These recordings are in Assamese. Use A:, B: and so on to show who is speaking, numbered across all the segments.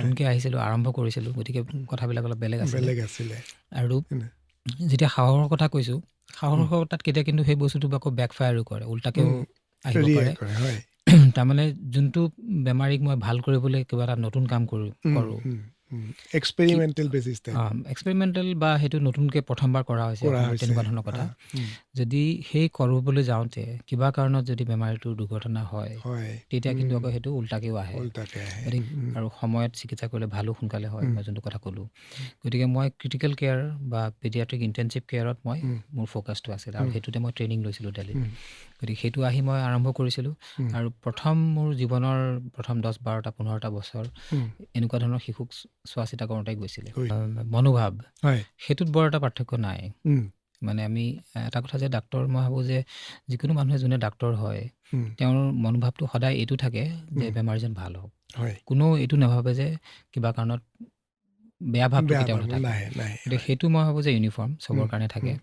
A: নতুনকৈ আহিছিলোঁ, আৰম্ভ কৰিছিলোঁ, গতিকে কথাবিলাক অলপ বেলেগ
B: আছিলে।
A: আৰু যেতিয়া সাহসৰ কথা কৈছোঁ, সাহসৰ তাত কেতিয়া কিন্তু সেই বস্তুটো আকৌ বেকফায়াৰো কৰে, উল্টাকেও আহিব পাৰে। তাৰমানে যোনটো বেমাৰীক মই ভাল কৰিবলৈ কিবা এটা নতুন কাম কৰোঁ, এক্সপেৰিমেণ্টেল বা সেইটো নতুনকৈ প্ৰথমবাৰ কৰা হৈছে তেনেকুৱা ধৰণৰ কথা। যদি সেই কৰিবলৈ যাওঁতে কিবা কাৰণত যদি বেমাৰীটোৰ দুৰ্ঘটনা হয়, তেতিয়া কিন্তু আকৌ সেইটো উল্টাকেও আহে। আৰু সময়ত চিকিৎসা কৰিলে ভালো সোনকালে হয়, মই যোনটো কথা ক'লোঁ। গতিকে মই ক্ৰিটিকেল কেয়াৰ বা পেডিয়াট্ৰিক ইণ্টেনচিভ কেয়াৰত মোৰ ফ'কাছটো আছিল, আৰু সেইটোতে মই ট্ৰেইনিং লৈছিলোঁ দিল্লীত। গতিকে সেইটো আহি মই আৰম্ভ কৰিছিলোঁ। আৰু মোৰ জীৱনৰ প্ৰথম 10-12-15টা বছৰ এনেকুৱা ধৰণৰ শিশুক চোৱা চিতা কৰোঁতে গৈছিলে। মনোভাৱ সেইটোত বৰ এটা পাৰ্থক্য নাই। মানে আমি এটা কথা যে ডাক্তৰ, মই ভাবোঁ যে যিকোনো মানুহে যোনে ডাক্তৰ হয়, তেওঁৰ মনোভাৱটো সদায় এইটো থাকে যে বেমাৰীজন ভাল হওক। কোনো এইটো নাভাবে যে কিবা কাৰণত বেয়া ভাৱটো কেতিয়াও নাথাকে। গতিকে সেইটো মই ভাবোঁ যে ইউনিফৰ্ম চবৰ কাৰণে থাকে।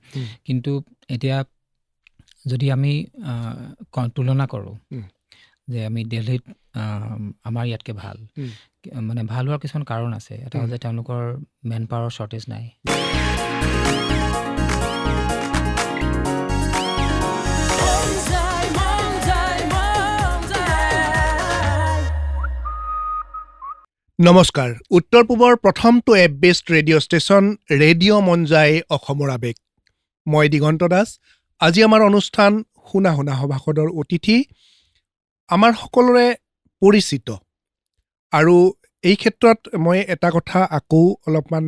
A: কিন্তু এতিয়া যদি আমি তুলনা কৰোঁ যে আমি দিল্লীত আমাৰ ইয়াতকৈ ভাল, মানে ভাল হোৱাৰ কিছুমান কাৰণ আছে। এটা হ'ল যে তেওঁলোকৰ মেন পাৱাৰৰ শ্বৰ্টেজ নাই।
B: নমস্কাৰ। উত্তৰ পূবৰ প্ৰথমটো app based radio' station radio' Monjai অসমৰ আৱেগ। মই দিগন্ত দাস। আজি আমাৰ অনুষ্ঠান শুনা সভাসদৰ অতিথি আমাৰ সকলোৰে পৰিচিত। আৰু এই ক্ষেত্ৰত মই এটা কথা আকৌ অলপমান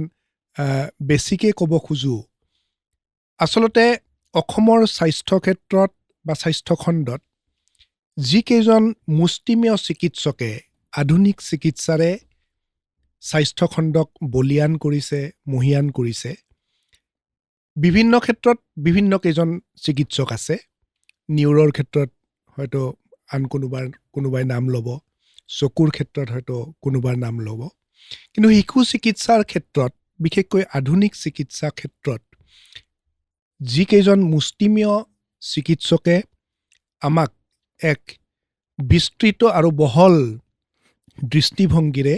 B: বেছিকৈ ক'ব খোজোঁ। আচলতে অসমৰ স্বাস্থ্য ক্ষেত্ৰত বা স্বাস্থ্য খণ্ডত যিকেইজন মুষ্টিমেয় চিকিৎসকে আধুনিক চিকিৎসাৰে স্বাস্থ্যখণ্ডক বলিয়ান কৰিছে, মহীয়ান কৰিছে, বিভিন্ন ক্ষেত্ৰত বিভিন্ন কেইজন চিকিৎসক আছে। নিউৰৰ ক্ষেত্ৰত হয়তো আন কোনোবাই নাম ল'ব, চকুৰ ক্ষেত্ৰত হয়তো কোনোবাৰ নাম ল'ব। কিন্তু শিশু চিকিৎসাৰ ক্ষেত্ৰত, বিশেষকৈ আধুনিক চিকিৎসা ক্ষেত্ৰত যিকেইজন মুষ্টিমেয় চিকিৎসকে আমাক এক বিস্তৃত আৰু বহল দৃষ্টিভংগীৰে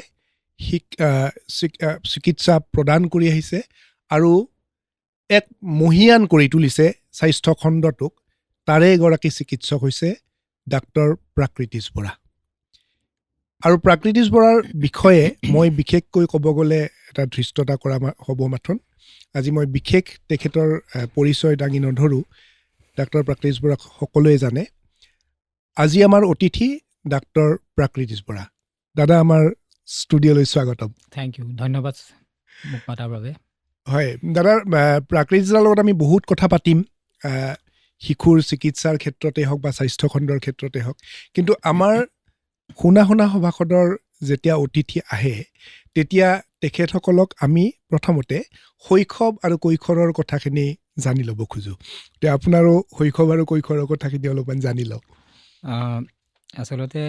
B: চিকিৎসা প্ৰদান কৰি আহিছে আৰু এক মহীয়ান কৰি তুলিছে স্বাস্থ্যখণ্ডটোক, তাৰে এগৰাকী চিকিৎসক হৈছে ডাক্তৰ প্ৰাকৃতিশ বৰা। আৰু প্ৰাকৃতিশ বৰাৰ বিষয়ে মই বিশেষকৈ ক'ব গ'লে এটা ধৃষ্টতা কৰা হ'ব মাথোন। আজি মই বিশেষ তেখেতৰ পৰিচয় দাঙি নধৰোঁ। ডাক্তৰ প্ৰাকৃতিশ বৰাক সকলোৱে জানে। আজি আমাৰ অতিথি ডাক্তৰ প্ৰাকৃতিশ বৰা। দাদা, আমাৰ ষ্টুডিঅ'লৈ স্বাগতম।
A: থেংক ইউ, ধন্যবাদ মোক মাতাৰ বাবে।
B: হয় দাদা, প্ৰাকৃতিশৰ লগত আমি বহুত কথা পাতিম, শিশুৰ চিকিৎসাৰ ক্ষেত্ৰতে হওক বা স্বাস্থ্যখণ্ডৰ ক্ষেত্ৰতে হওক। কিন্তু আমাৰ শুনা সভাসদৰ যেতিয়া অতিথি আহে, তেতিয়া তেখেতসকলক আমি প্ৰথমতে শৈশৱ আৰু কৈশোৰৰ কথাখিনি জানি ল'ব খোজোঁ। এতিয়া আপোনাৰো শৈশৱ আৰু কৈশোৰৰ কথাখিনি অলপমান জানি লওক।
A: আচলতে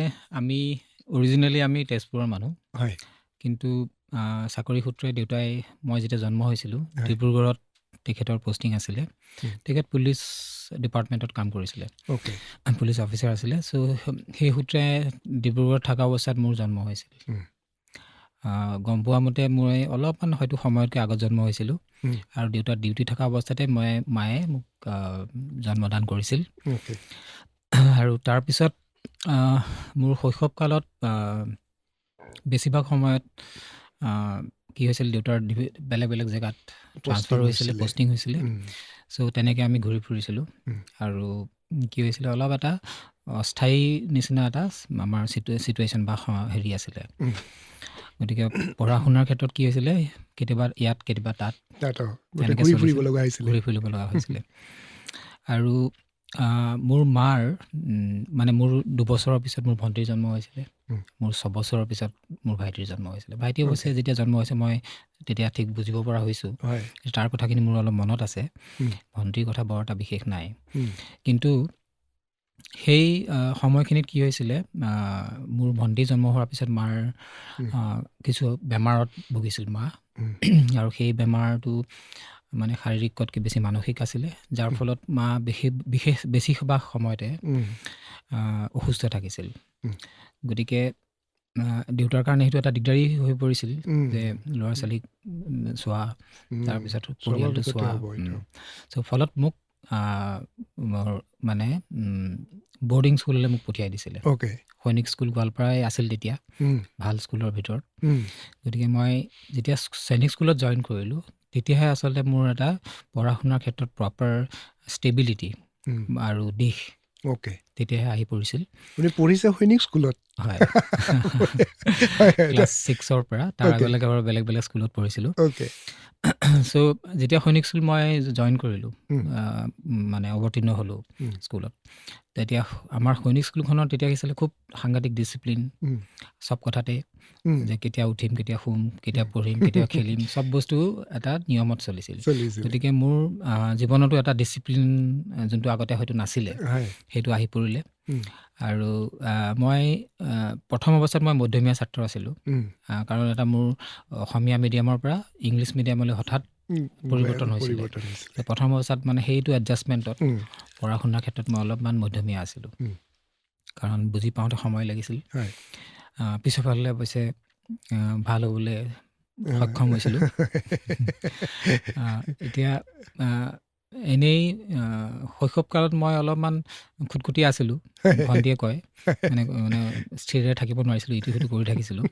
A: অৰিজিনেলি আমি তেজপুৰৰ মানুহ।
B: হয়।
A: কিন্তু চাকৰি সূত্ৰে দেউতাই, মই যেতিয়া জন্ম হৈছিলোঁ ডিব্ৰুগড়ত তেখেতৰ পষ্টিং আছিলে। তেখেত পুলিচ ডিপাৰ্টমেণ্টত কাম কৰিছিলে, পুলিচ অফিচাৰ আছিলে। চ' সেই সূত্ৰে ডিব্ৰুগড়ত থকা অৱস্থাত মোৰ জন্ম হৈছিল। গম পোৱা মতে মই অলপমান হয়তো সময়তকৈ আগত জন্ম হৈছিলোঁ। আৰু দেউতাৰ ডিউটি থকা অৱস্থাতে মায়ে মোক জন্মদান কৰিছিল। আৰু তাৰপিছত মোৰ শৈশৱকালত বেছিভাগ সময়ত কি হৈছিল, দেউতাৰ বেলেগ বেলেগ জেগাত ট্ৰান্সফাৰ হৈছিলে, পষ্টিং হৈছিলে। চ' তেনেকৈ আমি ঘূৰি ফুৰিছিলোঁ। আৰু কি হৈছিলে, অলপ এটা অস্থায়ী নিচিনা এটা আমাৰ চিটুৱেশ্যন বা হেৰি আছিলে। গতিকে পঢ়া শুনাৰ ক্ষেত্ৰত কি হৈছিলে, কেতিয়াবা ইয়াত কেতিয়াবা তাত
B: ঘূৰি ফুৰিব লগা
A: হৈছিলে। আৰু মোৰ মাৰ মানে মোৰ 2 বছৰৰ পিছত মোৰ ভণ্টিৰ জন্ম হৈছিলে। মোৰ 6 বছৰৰ পিছত মোৰ ভাইটিৰ জন্ম হৈছিলে। ভাইটি অৱশ্যে যেতিয়া জন্ম হৈছে মই তেতিয়া ঠিক বুজিব পৰা হৈছোঁ। তাৰ কথাখিনি মোৰ অলপ মনত আছে। ভণ্টিৰ কথা বৰ এটা বিশেষ নাই। কিন্তু সেই সময়খিনিত কি হৈছিলে, মোৰ ভণ্টি জন্ম হোৱাৰ পিছত মাৰ কিছু বেমাৰত ভুগিছিল মা। আৰু সেই বেমাৰটো মানে শাৰীৰিকতকৈ বেছি মানসিক আছিলে, যাৰ ফলত মা বেছিভাগ সময়তে অসুস্থ থাকিছিল। গতিকে দেউতাৰ কাৰণে সেইটো এটা দিগদাৰী হৈ পৰিছিল যে ল'ৰা ছোৱালীক চোৱা, তাৰপিছত পৰিয়ালটো চোৱা। চ' ফলত মোক মানে বৰ্ডিং স্কুললৈ মোক পঠিয়াই দিছিলে। সৈনিক স্কুল গোৱালপাৰাই আছিল তেতিয়া, ভাল স্কুলৰ ভিতৰত। গতিকে মই যেতিয়া সৈনিক স্কুলত জইন কৰিলোঁ, তেতিয়াহে আচলতে মোৰ এটা পঢ়া শুনাৰ ক্ষেত্ৰত প্ৰপাৰ ষ্টেবিলিটি আৰু দিশ তেতিয়াহে আহি পৰিছিল।
B: পঢ়িছে সৈনিক স্কুলত?
A: হয়, ক্লাছ 6ৰ পৰা। তাৰ আগলৈকে বাৰু বেলেগ বেলেগ স্কুলত পঢ়িছিলোঁ। চ' যেতিয়া সৈনিক স্কুল মই জইন কৰিলোঁ, মানে অৱতীৰ্ণ হ'লোঁ স্কুলত, তেতিয়া আমাৰ সৈনিক স্কুলখনত তেতিয়া আছিলে খুব সাংঘাতিক ডিচিপ্লিন চব কথাতে, যে কেতিয়া উঠিম, কেতিয়া শুম, কেতিয়া পঢ়িম, কেতিয়া খেলিম, চব বস্তু এটা নিয়মত চলিছিল। গতিকে মোৰ জীৱনতো এটা ডিচিপ্লিন যোনটো আগতে হয়তো নাছিলে, সেইটো আহি পৰিলে। আৰু মই প্ৰথম অৱস্থাত মই মধ্যমীয়া ছাত্ৰ আছিলোঁ, কাৰণ এটা মোৰ অসমীয়া মিডিয়ামৰ পৰা ইংলিছ মিডিয়ামলৈ হঠাৎ পৰিৱৰ্তন হৈছিলে। প্ৰথম অৱস্থাত মানে সেইটো এডজাষ্টমেণ্টত পঢ়া শুনাৰ ক্ষেত্ৰত মই অলপমান মধ্যমীয়া আছিলোঁ, কাৰণ বুজি পাওঁতে সময় লাগিছিল। পিছৰফালে অৱশ্যে ভাল হ'বলৈ সক্ষম হৈছিলোঁ। এতিয়া এনেই শৈশৱকালত মই অলপমান খুটখুটীয়া আছিলোঁ, ভণ্টিয়ে কয়, মানে স্থিৰে থাকিব নোৱাৰিছিলোঁ, ইটো সিটো কৰি থাকিছিলোঁ।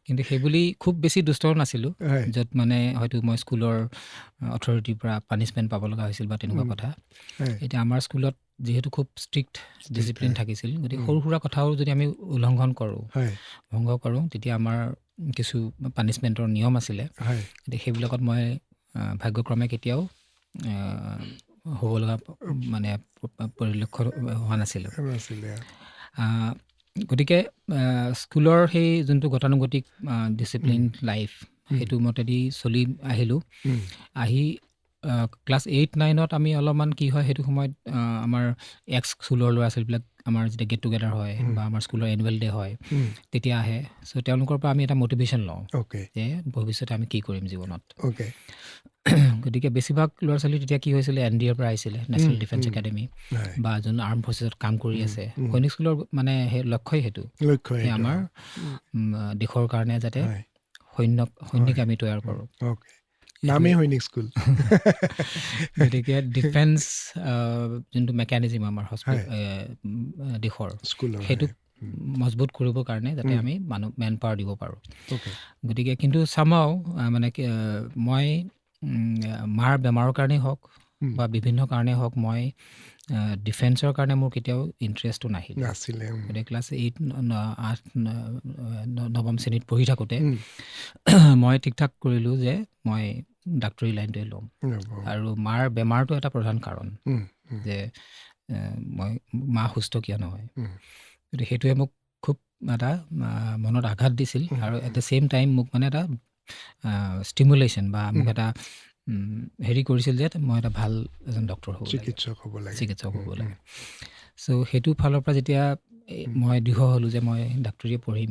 A: কিন্তু সেইবুলি খুব বেছি দুষ্টও নাছিলোঁ, য'ত মানে হয়তো মই স্কুলৰ অথৰিটিৰ পৰা পানিছমেণ্ট পাব লগা হৈছিল বা তেনেকুৱা কথা। এতিয়া আমাৰ স্কুলত যিহেতু খুব ষ্ট্ৰিক্ট ডিচিপ্লিন থাকিছিল, গতিকে সৰু সুৰা কথাও যদি আমি উলংঘন কৰোঁ, ভংগ কৰোঁ, তেতিয়া আমাৰ কিছু পানিছমেণ্টৰ নিয়ম আছিলে। গতিকে সেইবিলাকত মই ভাগ্যক্ৰমে কেতিয়াও হ'ব লগা মানে পৰিলক্ষিত হোৱা নাছিলোঁ। গতিকে স্কুলৰ সেই যোনটো গতানুগতিক ডিচিপ্লিন লাইফ, সেইটো মতেদি চলি আহিলোঁ। আহি ক্লাছ 8-9ত আমি অলপমান কি হয়, সেইটো সময়ত আমাৰ স্কুলৰ ল'ৰা ছোৱালীবিলাক আমাৰ যেতিয়া গেট টুগেডাৰ হয় বা আমাৰ স্কুলৰ এনুৱেল ডে হয়, তেতিয়া আহে। চ' তেওঁলোকৰ পৰা আমি এটা মটিভেশ্যন লওঁ যে ভৱিষ্যতে আমি কি কৰিম জীৱনত। গতিকে বেছিভাগ ল'ৰা ছোৱালী তেতিয়া কি হৈছিলে, NDAৰ পৰা আহিছিলে, নেশ্যনেল ডিফেন্স একাডেমি, বা যোন আৰ্ম ফৰ্চেছত কাম কৰি আছে। সৈনিক স্কুলৰ মানে সেই লক্ষ্যই সেইটো, যে আমাৰ দেশৰ কাৰণে যাতে সৈনিক আমি তৈয়াৰ কৰোঁ।
B: নামেই সৈনিক স্কুল।
A: গতিকে ডিফেন্স যোনটো মেকানিজিম আমাৰ দেশৰ, সেইটো মজবুত কৰিবৰ কাৰণে যাতে আমি মেন পাৱাৰ দিব পাৰোঁ। গতিকে কিন্তু চামাও মানে মই মাৰ বেমাৰৰ কাৰণেই হওক বা বিভিন্ন কাৰণেই হওক, মই ডিফেন্সৰ কাৰণে মোৰ কেতিয়াও ইণ্টাৰেষ্টটো নাছিলে। গতিকে ক্লাছ 8-9ম শ্ৰেণীত পঢ়ি থাকোঁতে মই ঠিক ঠাক কৰিলোঁ যে মই ডাক্তৰী লাইনটোৱে ল'ম। আৰু মাৰ বেমাৰটো এটা প্ৰধান কাৰণ, যে মা সুস্থ কিয় নহয়। গতিকে সেইটোৱে মোক খুব এটা মনত আঘাত দিছিল, আৰু এট দ্য ছেইম টাইম মোক মানে এটা ষ্টিমুলেশ্যন বা মোক এটা হেৰি কৰিছিল যে মই এটা ভাল এজন ডক্তৰ হ'ব লাগে, চিকিৎসক হ'ব লাগে। চ' সেইটো ফালৰ পৰা যেতিয়া মই দৃঢ় হ'লোঁ যে মই ডাক্তৰীয়ে পঢ়িম,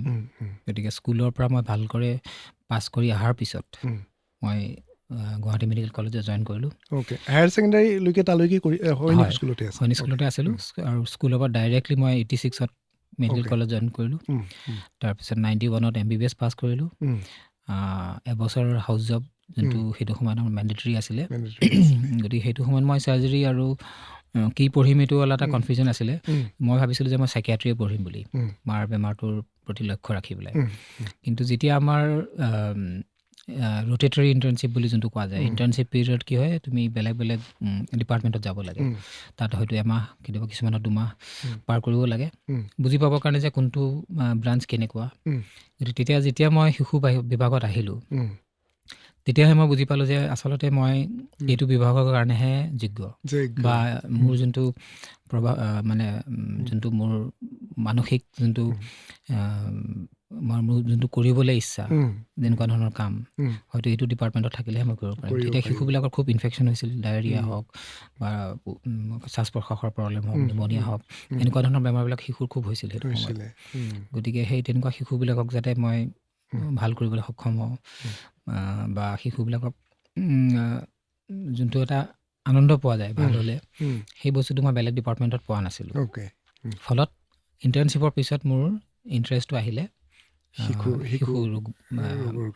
A: গতিকে স্কুলৰ পৰা মই ভালকৈ পাছ কৰি অহাৰ পিছত মই গুৱাহাটী মেডিকেল কলেজত জইন কৰিলোঁ।
B: হায়াৰ ছেকেণ্ডাৰীলৈকে তালৈকে সৈনিক
A: স্কুলতে আছিলোঁ, আৰু স্কুলৰ পৰা ডাইৰেক্টলি মই 86ত মেডিকেল কলেজ জইন কৰিলোঁ। তাৰপিছত 91ত MBBS পাছ কৰিলোঁ। এবছৰ হাউচ জব, যোনটো সেইটো সময়ত আমাৰ মেণ্ডেটৰী আছিলে। গতিকে সেইটো সময়ত মই চাৰ্জাৰী আৰু কি পঢ়িম এইটো অলপ এটা কনফিউজন আছিলে। মই ভাবিছিলোঁ যে মই চাইকিয়াট্ৰিয়ে পঢ়িম বুলি, মাৰ বেমাৰটোৰ প্ৰতি লক্ষ্য ৰাখি পেলাই। কিন্তু যেতিয়া আমাৰ ৰোটেটৰী ইণ্টাৰ্ণশ্বিপ বুলি যোনটো কোৱা যায়, ইণ্টাৰ্ণশ্বিপ পিৰিয়ড কি হয়, তুমি বেলেগ বেলেগ ডিপাৰ্টমেণ্টত যাব লাগে। তাত হয়তো এমাহ, কেতিয়াবা কিছুমানত 2 মাহ পাৰ কৰিব লাগে, বুজি পাবৰ কাৰণে যে কোনটো ব্ৰাঞ্চ কেনেকুৱা। গতিকে যেতিয়া মই শিশু বিভাগত আহিলোঁ, তেতিয়াহে মই বুজি পালোঁ যে আচলতে মই এইটো বিভাগৰ কাৰণেহে যোগ্য, বা মোৰ যোনটো মানে যোনটো মোৰ মানসিক যোনটো মোৰ যোনটো কৰিবলৈ ইচ্ছা, যেনেকুৱা ধৰণৰ কাম, হয়তো এইটো ডিপাৰ্টমেণ্টত থাকিলেহে মই কৰিব পাৰিম। তেতিয়া শিশুবিলাকৰ খুব ইনফেকশ্যন হৈছিল, ডায়েৰিয়া হওক বা শ্বাস প্ৰশ্বাসৰ প্ৰব্লেম হওক, নিমনিয়া হওক, এনেকুৱা ধৰণৰ বেমাৰবিলাক শিশুৰ খুব হৈছিল সেইটো সময়ত। গতিকে সেই তেনেকুৱা শিশুবিলাকক যাতে মই ভাল কৰিবলৈ সক্ষম হওঁ, বা শিশুবিলাকক যোনটো এটা আনন্দ পোৱা যায় ভাল হ'লে, সেই বস্তুটো মই বেলেগ ডিপাৰ্টমেণ্টত পোৱা নাছিলোঁ। ফলত ইণ্টাৰ্ণশ্বিপৰ পিছত মোৰ ইণ্টাৰেষ্টটো আহিলে শিশু ৰোগ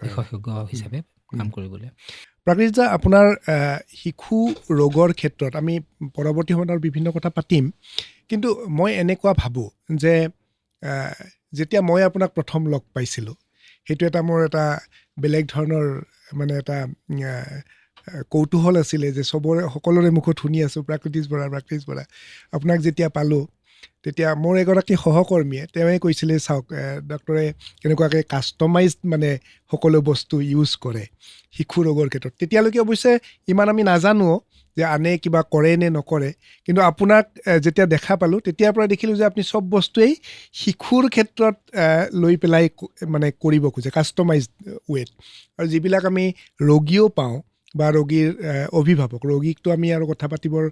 A: বিশেষজ্ঞ হিচাপে কাম কৰিবলৈ।
B: প্ৰাকৃতিক আপোনাৰ শিশু ৰোগৰ ক্ষেত্ৰত আমি পৰৱৰ্তী সময়ত আৰু বিভিন্ন কথা পাতিম, কিন্তু মই এনেকুৱা ভাবোঁ যে যেতিয়া মই আপোনাক প্ৰথম লগ পাইছিলোঁ, সেইটো এটা মোৰ এটা বেলেগ ধৰণৰ মানে এটা কৌতূহল আছিলে যে সকলোৰে মুখত শুনি আছোঁ প্ৰাকৃতিক বৰা। আপোনাক যেতিয়া পালোঁ তেতিয়া মোৰ এগৰাকী সহকৰ্মীয়ে তেওঁৱে কৈছিলে, চাওক ডক্টৰে কেনেকুৱাকৈ কাষ্টমাইজড মানে সকলো বস্তু ইউজ কৰে শিশু ৰোগৰ ক্ষেত্ৰত। তেতিয়ালৈকে অৱশ্যে ইমান আমি নাজানো যে আনে কিবা কৰে নে নকৰে, কিন্তু আপোনাক যেতিয়া দেখা পালোঁ তেতিয়াৰ পৰা দেখিলোঁ যে আপুনি চব বস্তুৱেই শিশুৰ ক্ষেত্ৰত লৈ পেলাই মানে কৰিব খোজে কাষ্টমাইজড ৱেত। আৰু যিবিলাক আমি ৰোগীও পাওঁ বা ৰোগীৰ অভিভাৱক, ৰোগীকটো আমি আৰু কথা পাতিবৰ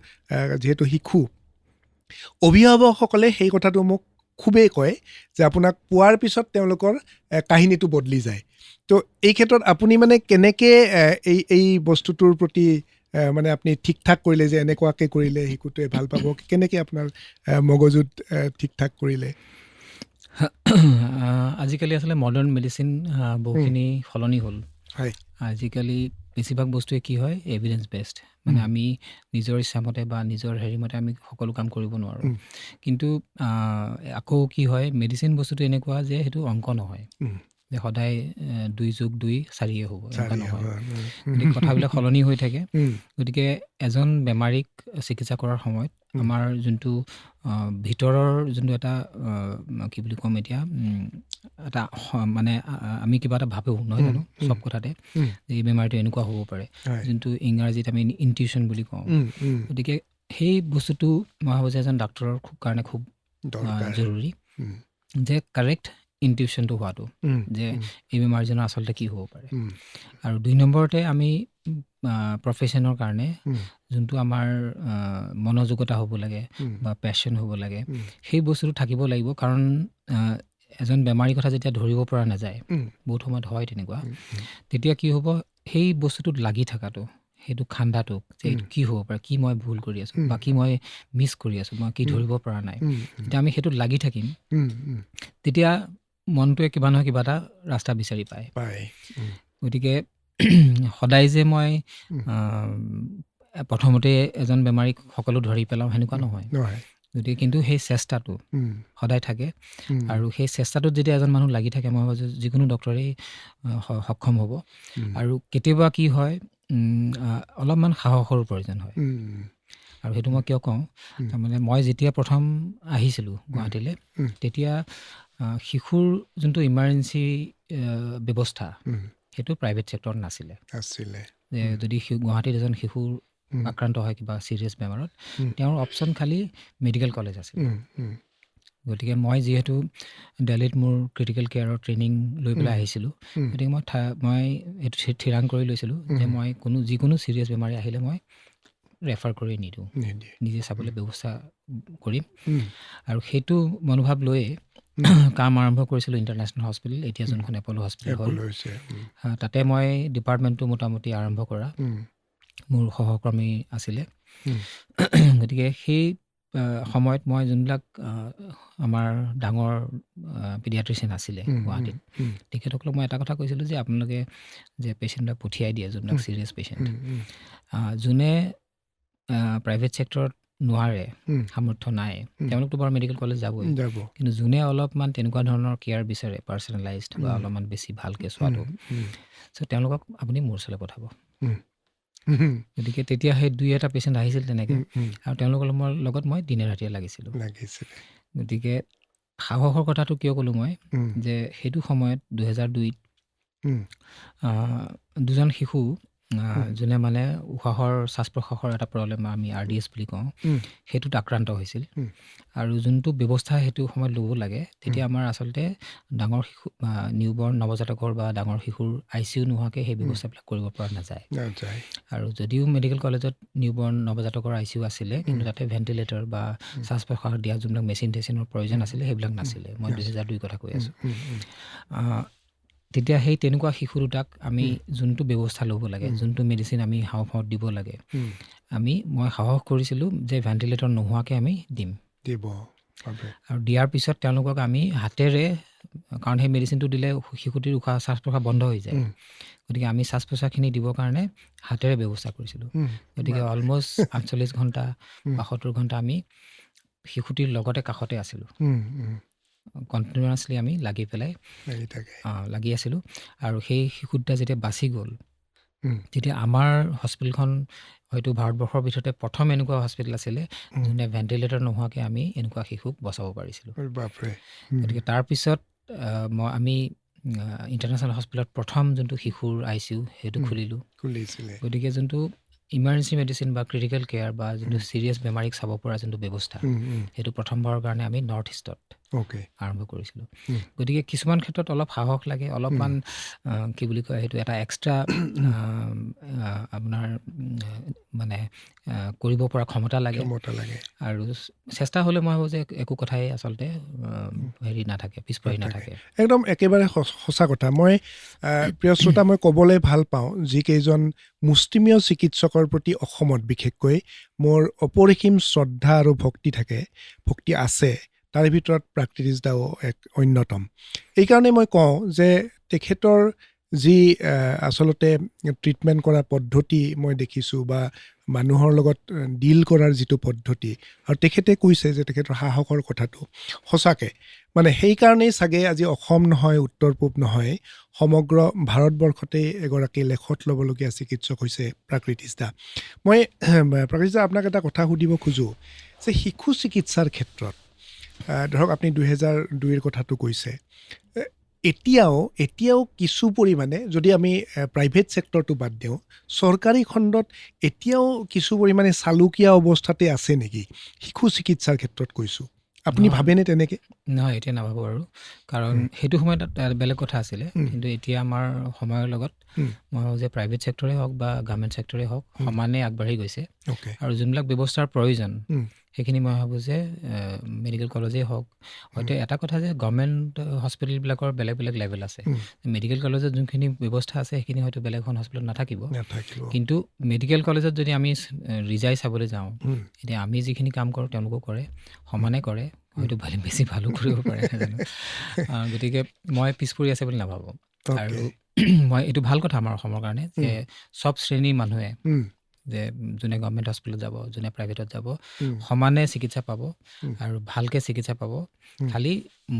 B: যিহেতু শিশু, অভিভাৱকসকলে সেই কথাটো মোক খুবেই কয় যে আপোনাক পোৱাৰ পিছত তেওঁলোকৰ কাহিনীটো বদলি যায়। তো এই ক্ষেত্ৰত আপুনি মানে কেনেকৈ এই বস্তুটোৰ প্ৰতি মানে আপুনি ঠিক ঠাক কৰিলে যে এনেকুৱাকৈ কৰিলে শিশুটোৱে ভাল পাব, কেনেকৈ আপোনাৰ মগজুত ঠিক ঠাক কৰিলে?
A: আজিকালি আচলতে মডাৰ্ণ মেডিচিন বহুখিনি সলনি হ'ল।
B: হয়,
A: আজিকালি বেছিভাগ বস্তুৱে কি হয়, এভিডেঞ্চ বেছড। মানে আমি নিজৰ ইচ্ছামতে বা নিজৰ হেৰিমতে আমি সকলো কাম কৰিব নোৱাৰোঁ। কিন্তু আকৌ কি হয়, মেডিচিন বস্তুটো এনেকুৱা যে সেইটো অংক নহয় যে সদায় 2+2 4 হ'ব, এনেকুৱা নহয়। গতিকে কথাবিলাক সলনি হৈ থাকে। গতিকে এজন বেমাৰীক চিকিৎসা কৰাৰ সময়ত আমাৰ যোনটো ভিতৰৰ যোনটো এটা কি বুলি ক'ম এতিয়া, এটা মানে আমি কিবা এটা ভাবোঁ নহয় জানো চব কথাতে যে এই বেমাৰটো এনেকুৱা হ'ব পাৰে, যোনটো ইংৰাজীত আমি ইনটিউশ্যন বুলি কওঁ। গতিকে সেই বস্তুটো মই ভাবোঁ যে এজন ডাক্তৰৰ কাৰণে খুব জৰুৰী যে কাৰেক্ট ইনটিউশ্যনটো হোৱাটো, যে এই বেমাৰজনৰ আচলতে কি হ'ব পাৰে। আৰু 2 নম্বৰতে আমি প্ৰফেশ্যনৰ কাৰণে যোনটো আমাৰ মনোযোগতা হ'ব লাগে বা পেশ্যন হ'ব লাগে, সেই বস্তুটো থাকিব লাগিব। কাৰণ এজন বেমাৰীৰ কথা যেতিয়া ধৰিব পৰা নাযায়, বহুত সময়ত হয় তেনেকুৱা, তেতিয়া কি হ'ব, সেই বস্তুটোত লাগি থকাটো, সেইটো খান্দাটোক যে এইটো কি হ'ব পাৰে, কি মই ভুল কৰি আছোঁ বা কি মই মিছ কৰি আছোঁ, মই কি ধৰিব পৰা নাই, যেতিয়া আমি সেইটোত লাগি থাকিম তেতিয়া মনটোৱে কিবা নহয় কিবা এটা ৰাস্তা বিচাৰি পায়। গতিকে সদায় যে মই প্ৰথমতে এজন বেমাৰীক সকলো ধৰি পেলাওঁ সেনেকুৱা নহয়। গতিকে কিন্তু সেই চেষ্টাটো সদায় থাকে, আৰু সেই চেষ্টাটোত যেতিয়া এজন মানুহ লাগি থাকে, মই ভাবোঁ যিকোনো ডক্টৰেই সক্ষম হ'ব। আৰু কেতিয়াবা কি হয়, অলপমান সাহসৰ প্ৰয়োজন হয়। আৰু সেইটো মই কিয় কওঁ, তাৰমানে মই যেতিয়া প্ৰথম আহিছিলোঁ গুৱাহাটীলৈ, তেতিয়া শিশুৰ যোনটো ইমাৰ্জেঞ্চি ব্যৱস্থা সেইটো প্ৰাইভেট ছেক্টৰত নাছিলে। যে যদি গুৱাহাটীত এজন শিশুৰ আক্ৰান্ত হয় কিবা ছিৰিয়াছ বেমাৰত, তেওঁৰ অপশ্যন খালী মেডিকেল কলেজ আছিল। গতিকে মই যিহেতু দিল্লীত মোৰ ক্ৰিটিকেল কেয়াৰৰ ট্ৰেইনিং লৈ পেলাই আহিছিলোঁ, গতিকে মই এইটো থিৰাং কৰি লৈছিলোঁ যে মই যিকোনো ছিৰিয়াছ বেমাৰী আহিলে মই ৰেফাৰ কৰি নিদিওঁ, নিজে চাবলৈ ব্যৱস্থা কৰিম। আৰু সেইটো মনোভাৱ লৈয়ে কাম আৰম্ভ কৰিছিলোঁ ইণ্টাৰনেশ্যনেল হস্পিটেল, এতিয়া যোনখন এপ'ল' হস্পিটেল হ'ল। তাতে মই ডিপাৰ্টমেণ্টটো মোটামুটি আৰম্ভ কৰা মোৰ সহকৰ্মী আছিলে। গতিকে সেই সময়ত মই যোনবিলাক আমাৰ ডাঙৰ পিডিয়াট্ৰিচিয়ান আছিলে গুৱাহাটীত, তেখেতসকলক মই এটা কথা কৈছিলোঁ যে আপোনালোকে যে পেচেণ্টবিলাক পঠিয়াই দিয়ে, যোনবিলাক ছিৰিয়াছ পেচেণ্ট, যোনে প্ৰাইভেট ছেক্টৰত নোৱাৰে, সামৰ্থ্য নাই, তেওঁলোকতো বাৰু মেডিকেল কলেজ যাবই, কিন্তু যোনে অলপমান তেনেকুৱা ধৰণৰ কেয়াৰ বিচাৰে, পাৰ্চনেলাইজড বা অলপমান বেছি ভালকৈ চোৱাটো, চ' তেওঁলোকক আপুনি মোৰ ওচৰলৈ পঠাব। গতিকে তেতিয়া সেই 2-এটা পেচেণ্ট আহিছিল তেনেকৈ, আৰু তেওঁলোকৰ লগত মই দিনে ৰাতিয়ে লাগিছিলোঁ। গতিকে সাহসৰ কথাটো কিয় ক'লোঁ মই, যে সেইটো সময়ত 2002ত দুজন শিশু যোনে মানে উশাহৰ শ্বাস প্ৰশ্বাসৰ এটা প্ৰব্লেম আমি RDS বুলি কওঁ, সেইটোত আক্ৰান্ত হৈছিল। আৰু যোনটো ব্যৱস্থা সেইটো সময়ত ল'ব লাগে, তেতিয়া আমাৰ আচলতে ডাঙৰ শিশু নিউবৰ্ণ নৱজাতকৰ বা ডাঙৰ শিশুৰ ICU নোহোৱাকৈ সেই ব্যৱস্থাবিলাক কৰিব পৰা নাযায়। আৰু যদিও মেডিকেল কলেজত নিউবৰ্ণ নৱজাতকৰ ICU আছিলে, কিন্তু তাতে ভেণ্টিলেটৰ বা শ্বাস প্ৰশ্বাস দিয়া যোনবিলাক মেচিনৰ প্ৰয়োজন আছিলে সেইবিলাক নাছিলে। মই 2002 কথা কৈ আছোঁ। তেতিয়া সেই তেনেকুৱা শিশু দুটাক আমি যোনটো ব্যৱস্থা ল'ব লাগে, যোনটো মেডিচিন আমি হাওঁফাওঁত দিব লাগে, মই সাহস কৰিছিলোঁ যে ভেণ্টিলেটৰ নোহোৱাকৈ আমি দিম। আৰু দিয়াৰ পিছত তেওঁলোকক আমি হাতেৰে কাৰণ সেই মেডিচিনটো দিলে শিশুটিৰ উশাহ শ্বাস প্ৰশ্বাস বন্ধ হৈ যায়। গতিকে আমি শ্বাস প্ৰশ্বাসখিনি দিবৰ কাৰণে হাতেৰে ব্যৱস্থা কৰিছিলোঁ। গতিকে অলমষ্ট 48 ঘণ্টা বা 70 ঘণ্টা আমি শিশুটিৰ লগতে কাষতে আছিলোঁ। কণ্টিনিউৱাছলি আমি লাগি পেলাই লাগি আছিলোঁ। আৰু সেই শিশুটা যেতিয়া বাচি গ'ল, তেতিয়া আমাৰ হস্পিটেলখন হয়তো ভাৰতবৰ্ষৰ ভিতৰতে প্ৰথম এনেকুৱা হস্পিটেল আছিলে যোনে ভেণ্টিলেটৰ নোহোৱাকৈ আমি এনেকুৱা শিশুক বচাব পাৰিছিলোঁ। গতিকে তাৰপিছত আমি ইণ্টাৰনেশ্যনেল হস্পিটেলত প্ৰথম যোনটো শিশুৰ ICU সেইটো খুলিছিলে। গতিকে যোনটো ইমাৰ্জেঞ্চি মেডিচিন বা ক্ৰিটিকেল কেয়াৰ বা যোনটো ছিৰিয়াছ বেমাৰীক চাব পৰা যোনটো ব্যৱস্থা, সেইটো প্ৰথমবাৰৰ কাৰণে আমি নৰ্থ ইষ্টত আৰম্ভ কৰিছিলোঁ। গতিকে কিছুমান ক্ষেত্ৰত অলপ সাহস লাগে, অলপমান কি বুলি কয় সেইটো এটা এক্সট্ৰা আপোনাৰ মানে কৰিব পৰা ক্ষমতা লাগে। আৰু চেষ্টা হ'লে মই ভাবোঁ যে একো কথাই আচলতে হেৰি নাথাকে, পিছপৰি নাথাকে।
B: একদম একেবাৰে সঁচা কথা। মই প্ৰিয় শ্ৰোতা, মই ক'বলৈ ভাল পাওঁ যিকেইজন মুষ্টিমীয় চিকিৎসকৰ প্ৰতি অসমত বিশেষকৈ মোৰ অপৰিসীম শ্ৰদ্ধা আৰু ভক্তি আছে, তাৰে ভিতৰত প্ৰাকৃতিচ দাও এক অন্যতম। এইকাৰণে মই কওঁ যে তেখেতৰ যি আচলতে ট্ৰিটমেণ্ট কৰাৰ পদ্ধতি মই দেখিছোঁ বা মানুহৰ লগত ডিল কৰাৰ যিটো পদ্ধতি, আৰু তেখেতে কৈছে যে তেখেতৰ সাহসৰ কথাটো সঁচাকৈ মানে সেইকাৰণেই চাগে আজি অসম নহয়, উত্তৰ পূব নহয়, সমগ্ৰ ভাৰতবৰ্ষতেই এগৰাকী লেখত ল'বলগীয়া চিকিৎসক হৈছে প্ৰাকৃতিচ দা। মই প্ৰাকৃতিচ দা আপোনাক এটা কথা সুধিব খোজোঁ যে শিশু চিকিৎসাৰ ক্ষেত্ৰত ধৰক আপুনি 2002ৰ কথাটো কৈছে, এতিয়াও কিছু পৰিমাণে যদি আমি প্ৰাইভেট ছেক্টৰটো বাদ দিওঁ, চৰকাৰী খণ্ডত এতিয়াও কিছু পৰিমাণে চালুকীয়া অৱস্থাতে আছে নেকি শিশু চিকিৎসাৰ ক্ষেত্ৰত কৈছোঁ? আপুনি ভাবেনে তেনেকৈ?
A: নহয়, এতিয়া নাভাবোঁ আৰু, কাৰণ সেইটো সময়ত বেলেগ কথা আছিলে। কিন্তু এতিয়া আমাৰ সময়ৰ লগত মই ভাবোঁ যে প্ৰাইভেট ছেক্টৰে হওক বা গভৰ্ণমেণ্ট ছেক্টৰে হওক সমানে আগবাঢ়ি গৈছে। আৰু যোনবিলাক ব্যৱস্থাৰ প্ৰয়োজন সেইখিনি মই ভাবোঁ যে মেডিকেল কলেজেই হওক, হয়তো এটা কথা যে গভৰ্ণমেণ্ট হস্পিটেলবিলাকৰ বেলেগ বেলেগ লেভেল আছে। মেডিকেল কলেজত যোনখিনি ব্যৱস্থা আছে সেইখিনি হয়তো বেলেগ এখন হস্পিটেলত নাথাকিব। কিন্তু মেডিকেল কলেজত যদি আমি ৰিজাই চাবলৈ যাওঁ, এতিয়া আমি যিখিনি কাম কৰোঁ তেওঁলোকেও কৰে, সমানে কৰে, হয়তো বেছি ভালো কৰিব পাৰে নাজানো। গতিকে মই পিছ পৰি আছে বুলি নাভাবোঁ। আৰু মই এইটো ভাল কথা আমাৰ অসমৰ কাৰণে যে চব শ্ৰেণীৰ মানুহে, যে যোনে গভৰ্ণমেণ্ট হস্পিটেলত যাব, যোনে প্ৰাইভেটত যাব, সমানে চিকিৎসা পাব আৰু ভালকৈ চিকিৎসা পাব। খালি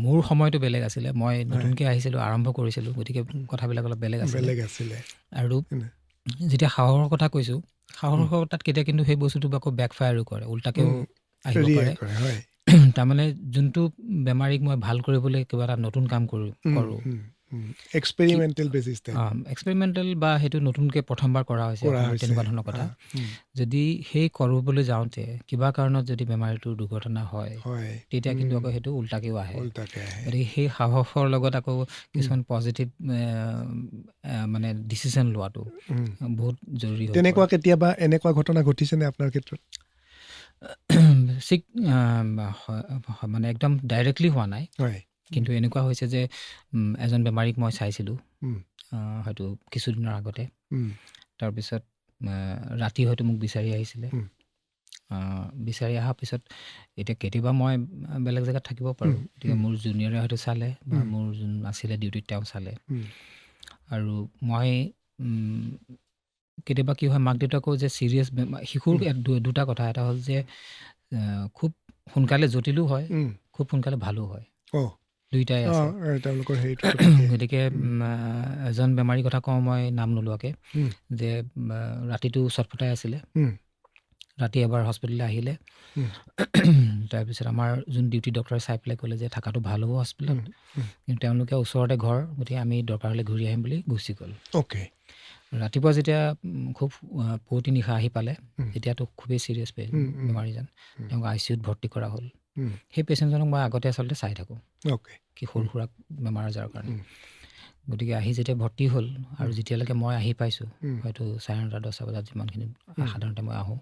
A: মোৰ সময়টো বেলেগ আছিলে, মই নতুনকৈ আহিছিলোঁ, আৰম্ভ কৰিছিলোঁ, গতিকে কথাবিলাক অলপ বেলেগ আছিলে। আৰু যেতিয়া সাহসৰ কথা কৈছোঁ, সাহসৰ কথাত কেতিয়া কিন্তু সেই বস্তুটো আকৌ বেকফায়াৰো কৰে, উল্টাকেও আহিব পাৰে। তাৰমানে যোনটো বেমাৰীক মই ভাল কৰিবলৈ কিবা এটা নতুন কাম কৰোঁ, এক্সপেৰিমেণ্টেল বা সেইটো নতুনকৈ প্ৰথমবাৰ কৰা হৈছে, তেনেকুৱা ধৰণৰ কথা। যদি সেই কৰিবলৈ যাওঁতে কিবা কাৰণত যদি বেমাৰীটোৰ দুৰ্ঘটনা হয়, তেতিয়া কিন্তু আকৌ সেইটো উল্টাকেও আহে। গতিকে সেই সাহসৰ লগত আকৌ কিছুমান পজিটিভ মানে ডিচিশ্যন লোৱাটো বহুত জৰুৰী।
B: তেনেকুৱা কেতিয়াবা এনেকুৱা ঘটনা ঘটিছেনে আপোনাৰ ক্ষেত্ৰত?
A: মানে একদম ডাইৰেক্টলি হোৱা নাই, কিন্তু এনেকুৱা হৈছে যে এজন বেমাৰীক মই চাইছিলোঁ হয়তো কিছুদিনৰ আগতে। তাৰপিছত ৰাতি হয়তো মোক বিচাৰি আহিছিলে। বিচাৰি অহাৰ পিছত এতিয়া কেতিয়াবা মই বেলেগ জেগাত থাকিব পাৰোঁ, গতিকে মোৰ জুনিয়ৰে হয়তো চালে বা মোৰ যোন আছিলে ডিউটিত তেওঁ চালে। আৰু মই কেতিয়াবা কি হয়, মাক দেউতাকেও যে ছিৰিয়াছ শিশুৰ দুটা কথা, এটা হ'ল যে খুব সোনকালে জটিলো হয়, খুব সোনকালে ভালো হয়, দুইটাই আছে তেওঁলোকৰ। গতিকে এজন বেমাৰীৰ কথা কওঁ মই নাম নোলোৱাকৈ, যে ৰাতিটো চটফটাই আছিলে। ৰাতি এবাৰ হস্পিটেললৈ আহিলে, তাৰপিছত আমাৰ যোন ডিউটি ডক্টৰে চাই পেলাই ক'লে যে থকাটো ভাল হ'ব হস্পিটেলত, কিন্তু তেওঁলোকে ওচৰতে ঘৰ, গতিকে আমি দৰকাৰ হ'লে ঘূৰি আহিম বুলি গুচি গ'ল। ৰাতিপুৱা যেতিয়া খুব পুৱতি নিশা আহি পালে, তেতিয়াতো খুবেই ছিৰিয়াছ বেমাৰীজন, তেওঁক ICUত ভৰ্তি কৰা হ'ল। সেই পেচেণ্টজনক মই আগতে আচলতে চাই থাকোঁ, কি সৰু সুৰা বেমাৰ আজাৰৰ কাৰণে। গতিকে আহি যেতিয়া ভৰ্তি হ'ল আৰু যেতিয়ালৈকে মই আহি পাইছোঁ, হয়তো 9:30 10 বজাত যিমানখিনি সাধাৰণতে মই আহোঁ,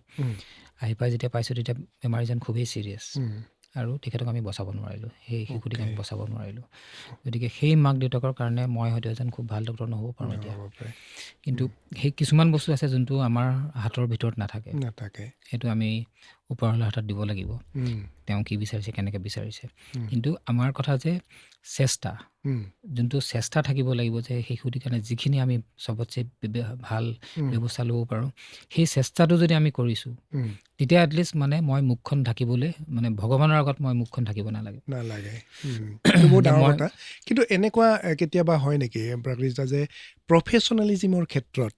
A: আহি পাই যেতিয়া পাইছোঁ তেতিয়া বেমাৰীজন খুবেই ছিৰিয়াছ আৰু তেখেতক আমি বচাব নোৱাৰিলোঁ, সেই শিশুটিক আমি বচাব নোৱাৰিলোঁ। গতিকে সেই মাক দেউতাকৰ কাৰণে মই হয়তো এজন খুব ভাল ডক্টৰ নহ'ব পাৰোঁ এতিয়া, কিন্তু সেই কিছুমান বস্তু আছে যোনটো আমাৰ হাতৰ ভিতৰত নাথাকে, সেইটো আমি ওপৰৱালাৰ হাতত দিব লাগিব তেওঁ কি বিচাৰিছে কেনেকৈ বিচাৰিছে কিন্তু আমাৰ কথা যে চেষ্টা যোনটো চেষ্টা থাকিব লাগিব যে শিশুটিৰ কাৰণে যিখিনি আমি চবতছে ভাল ব্যৱস্থা ল'ব পাৰোঁ সেই চেষ্টাটো যদি আমি কৰিছোঁ তেতিয়া এটলিষ্ট মানে মই মুখখন ঢাকিবলৈ মানে ভগৱানৰ আগত মই মুখখন ঢাকিব নালাগে
B: বহুত ডাঙৰ কথা কিন্তু এনেকুৱা কেতিয়াবা হয় নেকি প্ৰাকৃতিক যে প্ৰফেচনেলিজিমৰ ক্ষেত্ৰত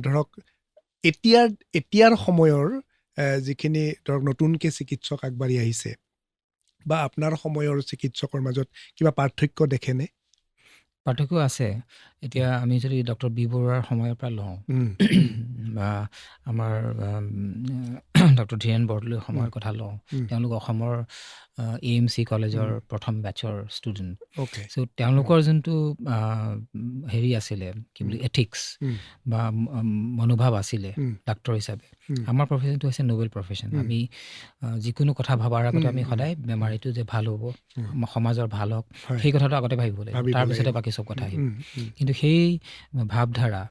B: ধৰক এতিয়াৰ সময়ৰ যিখিনি ধৰক নতুনকৈ চিকিৎসক আগবাঢ়ি আহিছে বা আপোনাৰ সময়ৰ চিকিৎসকৰ মাজত কিবা পাৰ্থক্য দেখেনে
A: পাৰ্থক্য আছে এতিয়া আমি যদি ডক্টৰ বি বৰুৱাৰ সময়ৰ পৰা লওঁ বা আমাৰ ডক্টৰ ধীৰেণ বৰদলৈৰ সময়ৰ কথা লওঁ তেওঁলোক অসমৰ AMC কলেজৰ প্ৰথম বেটছৰ ষ্টুডেণ্ট চ' তেওঁলোকৰ যোনটো হেৰি আছিলে কি বুলি এথিক্স বা মনোভাৱ আছিলে ডাক্তৰ হিচাপে আমাৰ প্ৰফেশ্যনটো হৈছে নোবেল প্ৰফেশ্যন আমি যিকোনো কথা ভবাৰ আগতে আমি সদায় বেমাৰীটো যে ভাল হ'ব সমাজৰ ভাল হওক সেই কথাটো আগতে ভাবিব লাগিব তাৰপিছতে বাকী চব কথা আহিব কিন্তু সেই ভাৱধাৰা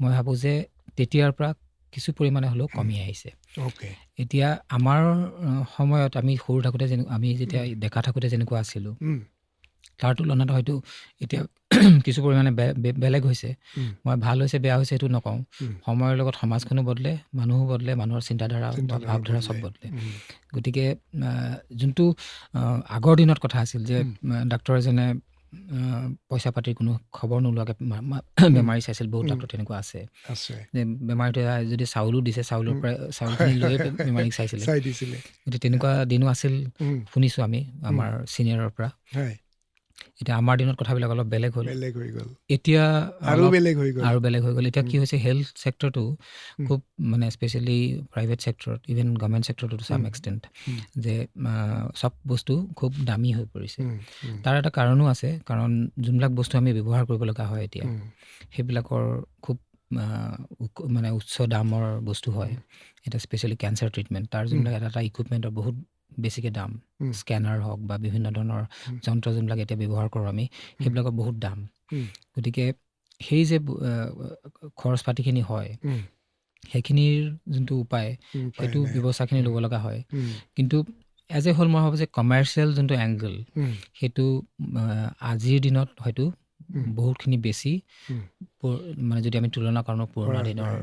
A: মই ভাবোঁ যে তেতিয়াৰ পৰা কিছু পৰিমাণে হ'লেও কমি আহিছে এতিয়া আমাৰ সময়ত আমি সৰু থাকোঁতে আমি যেতিয়া ডেকা থাকোঁতে যেনেকুৱা আছিলোঁ তাৰ তুলনাত হয়তো এতিয়া কিছু পৰিমাণে বেলেগ হৈছে মই ভাল হৈছে বেয়া হৈছে সেইটো নকওঁ সময়ৰ লগত সমাজখনো বদলে মানুহো বদলে মানুহৰ চিন্তাধাৰা বা ভাৱধাৰা চব বদলে গতিকে যোনটো আগৰ দিনত কথা আছিল যে ডাক্তৰ এজনে পইচা পাতিৰ কোনো খবৰ নোলোৱাকৈ বেমাৰী চাইছিল বহুত ডাক্তৰ তেনেকুৱা আছে যে বেমাৰীটোৱে যদি চাউলো দিছে চাউলৰ পৰা চাউলখিনি লৈয়ে বেমাৰীক চাইছিলে গতিকে তেনেকুৱা দিনো আছিল শুনিছোঁ আমি আমাৰ ছিনিয়ৰৰ পৰা এতিয়া আমাৰ দিনত কথাবিলাক অলপ বেলেগ হৈ গ'ল এতিয়া আৰু বেলেগ হৈ গ'ল এতিয়া কি হৈছে হেল্থ ছেক্টৰটো খুব মানে স্পেচিয়েলি প্ৰাইভেট ছেক্টৰত ইভেন গভৰ্ণমেণ্ট ছেক্টৰটো টু ছাম এক্সটেণ্ট যে চব বস্তু খুব দামী হৈ পৰিছে তাৰ এটা কাৰণো আছে কাৰণ যোনবিলাক বস্তু আমি ব্যৱহাৰ কৰিব লগা হয় এতিয়া সেইবিলাকৰ খুব মানে উচ্চ দামৰ বস্তু হয় এতিয়া স্পেচিয়েলি কেঞ্চাৰ ট্ৰিটমেণ্ট তাৰ যোনবিলাক এটা ইকুইপমেণ্টৰ বহুত বেছিকৈ দাম স্কেনাৰ হওক বা বিভিন্ন ধৰণৰ যন্ত্ৰ যোনবিলাক এতিয়া ব্যৱহাৰ কৰোঁ আমি সেইবিলাকৰ বহুত দাম গতিকে সেই যে খৰচ পাতিখিনি হয় সেইখিনিৰ যোনটো উপায় সেইটো ব্যৱস্থাখিনি ল'ব লগা হয় কিন্তু এজ এ হ'ল মই ভাবোঁ যে কমাৰ্চিয়েল যোনটো এংগল সেইটো আজিৰ দিনত হয়তো বহুতখিনি বেছি মানে যদি আমি তুলনা কৰোঁ পুৰণা দিনৰ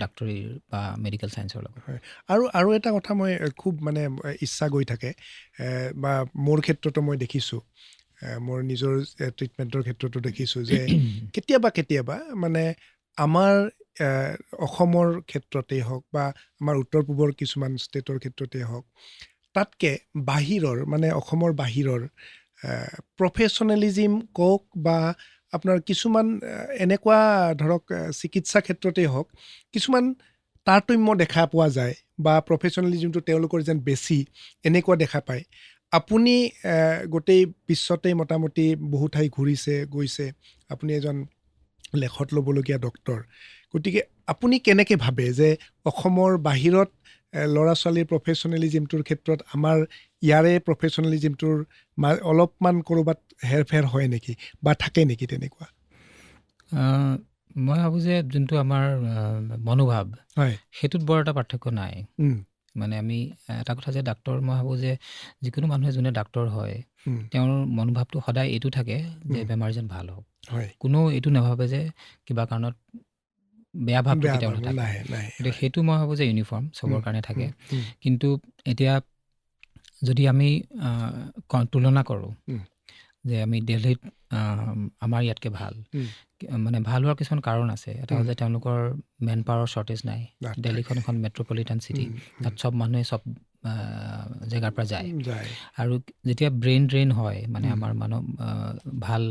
A: ডাক্তৰী বা মেডিকেল ছায়েন্সৰ লগত
B: আৰু এটা কথা মই খুব মানে ইচ্ছা গৈ থাকে বা মোৰ ক্ষেত্ৰতো মই দেখিছোঁ মোৰ নিজৰ ট্ৰিটমেণ্টৰ ক্ষেত্ৰতো দেখিছোঁ যে কেতিয়াবা মানে আমাৰ অসমৰ ক্ষেত্ৰতেই হওক বা আমাৰ উত্তৰ পূবৰ কিছুমান ষ্টেটৰ ক্ষেত্ৰতেই হওক তাতকৈ বাহিৰৰ মানে অসমৰ বাহিৰৰ প্ৰফেচনেলিজিম কওক বা আপোনাৰ কিছুমান এনেকুৱা ধৰক চিকিৎসা ক্ষেত্ৰতেই হওক কিছুমান তাৰতম্য দেখা পোৱা যায় বা প্ৰফেচনেলিজিমটো তেওঁলোকৰ যেন বেছি এনেকুৱা দেখা পায় আপুনি গোটেই বিশ্বতেই মোটামুটি বহু ঠাই গৈছে আপুনি এজন লেখত ল'বলগীয়া ডক্তৰ গতিকে আপুনি কেনেকৈ ভাবে যে অসমৰ বাহিৰত ল'ৰা ছোৱালীৰ প্ৰফেচনেলিজিমটোৰ ক্ষেত্ৰত আমাৰ ইয়াৰে প্ৰফেচনেলিজিমটোৰ অলপমান ক'ৰবাত হেৰফেৰ হয় নেকি বা থাকে নেকি তেনেকুৱা
A: মই ভাবোঁ যে যোনটো আমাৰ মনোভাৱ সেইটোত বৰ এটা পাৰ্থক্য নাই মানে আমি এটা কথা যে ডাক্তৰ মই ভাবোঁ যে যিকোনো মানুহে যোনে ডাক্তৰ হয় তেওঁৰ মনোভাৱটো সদায় এইটো থাকে যে বেমাৰীজন ভাল হওক কোনো এইটো নাভাবে যে কিবা কাৰণত বেয়া ভাৱটো কেতিয়াও নাথাকে গতিকে সেইটো মই ভাবোঁ যে ইউনিফৰ্ম চবৰ কাৰণে থাকে কিন্তু এতিয়া যদি আমি তুলনা কৰোঁ যে আমি দিল্লীত আমাৰ ইয়াতকৈ ভাল মানে ভাল হোৱাৰ কিছুমান কাৰণ আছে এটা হ'ল যে তেওঁলোকৰ মেন পাৱাৰৰ শ্বৰ্টেজ নাই দিল্লীখন এখন মেট্ৰপলিটান চিটি তাত চব মানুহে চব জেগাৰ পৰা যায় আৰু যেতিয়া ব্ৰেইন ড্ৰেইন হয় মানে আমাৰ মানুহ ভাল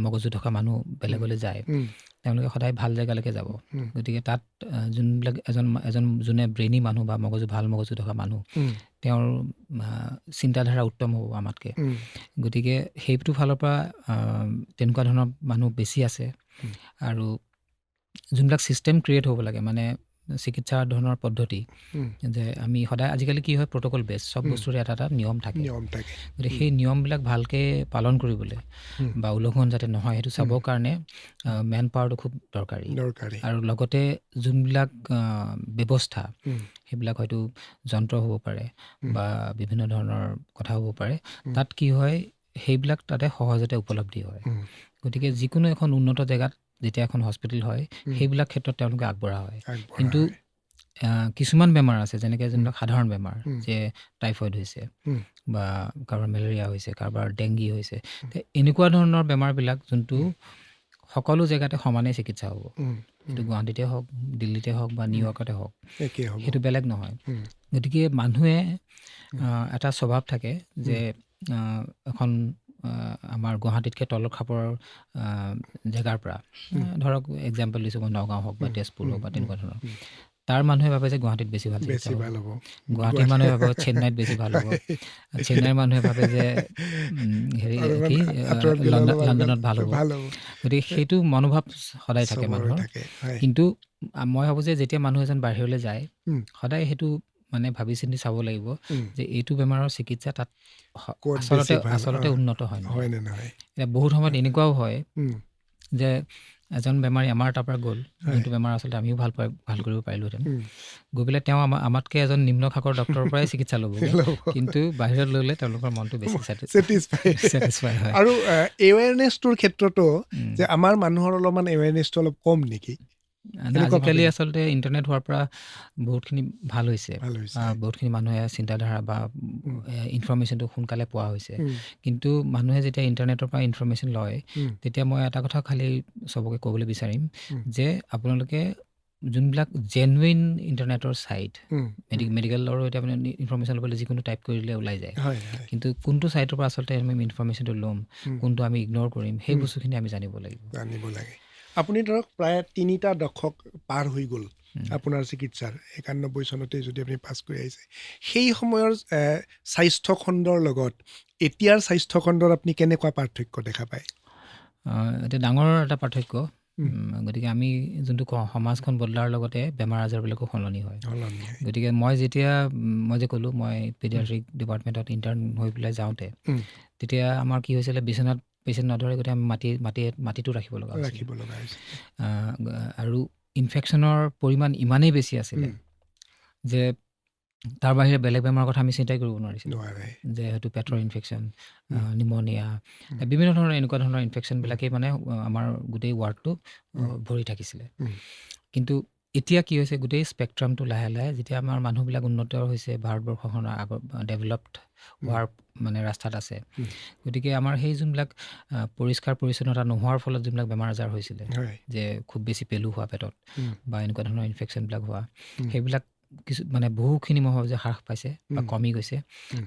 A: মগজু থকা মানুহ বেলেগলৈ যায় তেওঁলোকে সদায় ভাল জেগালৈকে যাব গতিকে তাত যোনবিলাক এজন যোনে ব্ৰেইনী মানুহ বা ভাল মগজু থকা মানুহ তেওঁৰ চিন্তাধাৰা উত্তম হ'ব আমাতকৈ গতিকে সেইটো ফালৰ পৰা তেনেকুৱা ধৰণৰ মানুহ বেছি আছে আৰু যোনবিলাক ছিষ্টেম ক্ৰিয়েট হ'ব লাগে মানে চিকিৎসা ধৰণৰ পদ্ধতি যে আমি সদায় আজিকালি কি হয় প্ৰট'কল বেছ চব বস্তুৰে এটা নিয়ম থাকে গতিকে সেই নিয়মবিলাক ভালকৈ পালন কৰিবলৈ বা উলংঘন যাতে নহয় সেইটো চাবৰ কাৰণে মেন পাৱাৰটো খুব দৰকাৰী আৰু লগতে যোনবিলাক ব্যৱস্থা সেইবিলাক হয়তো যন্ত্ৰ হ'ব পাৰে বা বিভিন্ন ধৰণৰ কথা হ'ব পাৰে তাত কি হয় সেইবিলাক তাতে সহজতে উপলব্ধি হয় গতিকে যিকোনো এখন উন্নত জেগাত যেতিয়া এখন হস্পিটেল হয় সেইবিলাক ক্ষেত্ৰত তেওঁলোকে আগবঢ়া হয় কিন্তু কিছুমান বেমাৰ আছে যেনেকৈ যোনবিলাক সাধাৰণ বেমাৰ যে টাইফইড হৈছে বা কাৰোবাৰ মেলেৰিয়া হৈছে কাৰোবাৰ ডেংগি হৈছে এনেকুৱা ধৰণৰ বেমাৰবিলাক যোনটো সকলো জেগাতে সমানেই চিকিৎসা হ'ব সেইটো গুৱাহাটীতে হওক দিল্লীতে হওক বা নিউয়ৰ্কতে হওক সেইটো বেলেগ নহয় গতিকে মানুহে এটা স্বভাৱ থাকে যে এখন আমাৰ গুৱাহাটীতকৈ তলৰ খাপৰ জেগাৰ পৰা ধৰক এক্সাম্পল দিছোঁ মই নগাঁও হওক বা তেজপুৰ হওক বা তেনেকুৱা ধৰণৰ তাৰ মানুহে ভাবে যে গুৱাহাটীত বেছি ভাল হ'ব গুৱাহাটীৰ মানুহে ভাবে চেন্নাইত বেছি ভাল হ'ব চেন্নাইৰ মানুহে ভাবে যে হেৰি কি লণ্ডনত ভাল হ'ব গতিকে সেইটো মনোভাৱ সদায় থাকে মানুহৰ কিন্তু মই ভাবোঁ যে যেতিয়া মানুহ এজন বাহিৰলৈ যায় সদায় সেইটো মানে ভাবি চিন্তি চাব লাগিব যে এইটো বেমাৰৰ চিকিৎসা তাত আচলতে উন্নত হয় নহয় এতিয়া বহুত সময়ত এনেকুৱাও হয় যে এজন বেমাৰী আমাৰ তাৰ পৰা গ'ল যোনটো বেমাৰ আচলতে আমিও ভাল কৰিব পাৰিলোহেঁতেন গৈ পেলাই তেওঁ আমাতকৈ এজন নিম্ন খাকৰ ডক্টৰৰ পৰাই চিকিৎসা ল'ব কিন্তু বাহিৰত ল'লে তেওঁলোকৰ মনটো বেছি ছেটিছফাই হয়
B: আৰু এৱেৰনেছটোৰ ক্ষেত্ৰতো যে আমাৰ মানুহৰ অলপমান এৱেৰনেছটো অলপ কম নেকি
A: আজিকালি আচলতে ইণ্টাৰনেট হোৱাৰ পৰা বহুতখিনি ভাল হৈছে বহুতখিনি মানুহে চিন্তাধাৰা বা ইনফৰমেশ্যনটো সোনকালে পোৱা হৈছে কিন্তু মানুহে যেতিয়া ইণ্টাৰনেটৰ পৰা ইনফৰমেশ্যন লয় তেতিয়া মই এটা কথা খালি চবকে ক'বলৈ বিচাৰিম যে আপোনালোকে যোনবিলাক জেনুইন ইণ্টাৰনেটৰ ছাইট মেডিকেলৰো এতিয়া মানে ইনফৰমেশ্যন ল'বলৈ যিকোনো টাইপ কৰি দিলে ওলাই যায় কিন্তু কোনটো ছাইটৰ পৰা আচলতে আমি ইনফৰমেশ্যনটো ল'ম কোনটো আমি ইগন'ৰ কৰিম সেই বস্তুখিনি আমি জানিব লাগে
B: আপুনি ধৰক প্ৰায় 3টা দশক পাৰ হৈ গ'ল আপোনাৰ চিকিৎসাৰ 91 চনতে যদি আপুনি পাছ কৰি আহিছে সেই সময়ৰ স্বাস্থ্য খণ্ডৰ লগত এতিয়াৰ স্বাস্থ্য খণ্ডৰ আপুনি কেনেকুৱা পাৰ্থক্য দেখা পায়
A: এতিয়া ডাঙৰ এটা পাৰ্থক্য গতিকে আমি যোনটো কওঁ সমাজখন বদলাৰ লগতে বেমাৰ আজাৰবিলাকো সলনি হয় গতিকে মই যে ক'লোঁ মই পেডিয়াট্ৰিক ডিপাৰ্টমেণ্টত ইণ্টাৰ্ণ হৈ পেলাই যাওঁতে তেতিয়া আমাৰ কি হৈছিলে বিচনাত পেচেণ্ট নধৰে গতিকে আমি মাটিটো ৰাখিব লগা আৰু ইনফেকশ্যনৰ পৰিমাণ ইমানেই বেছি আছিলে যে তাৰ বাহিৰে বেলেগ বেমাৰৰ কথা আমি চিন্তাই কৰিব নোৱাৰিছিলোঁ যে হয়তো পেটৰ ইনফেকশ্যন নিমনিয়া বিভিন্ন ধৰণৰ এনেকুৱা ধৰণৰ ইনফেকশ্যনবিলাকেই মানে আমাৰ গোটেই ৱাৰ্ডটো ভৰি থাকিছিলে কিন্তু এতিয়া কি হৈছে গোটেই স্পেক্ট্ৰামটো লাহে লাহে যেতিয়া আমাৰ মানুহবিলাক উন্নত হৈছে ভাৰতবৰ্ষখনৰ আগৰ ডেভেলপড হোৱাৰ মানে ৰাস্তাত আছে গতিকে আমাৰ সেই যোনবিলাক পৰিষ্কাৰ পৰিচ্ছন্নতা নোহোৱাৰ ফলত যোনবিলাক বেমাৰ আজাৰ হৈছিলে যে খুব বেছি পেলু হোৱা পেটত বা এনেকুৱা ধৰণৰ ইনফেকশ্যনবিলাক হোৱা সেইবিলাক কিছু মানে বহুখিনি মই ভাবোঁ যে হ্ৰাস পাইছে বা কমি গৈছে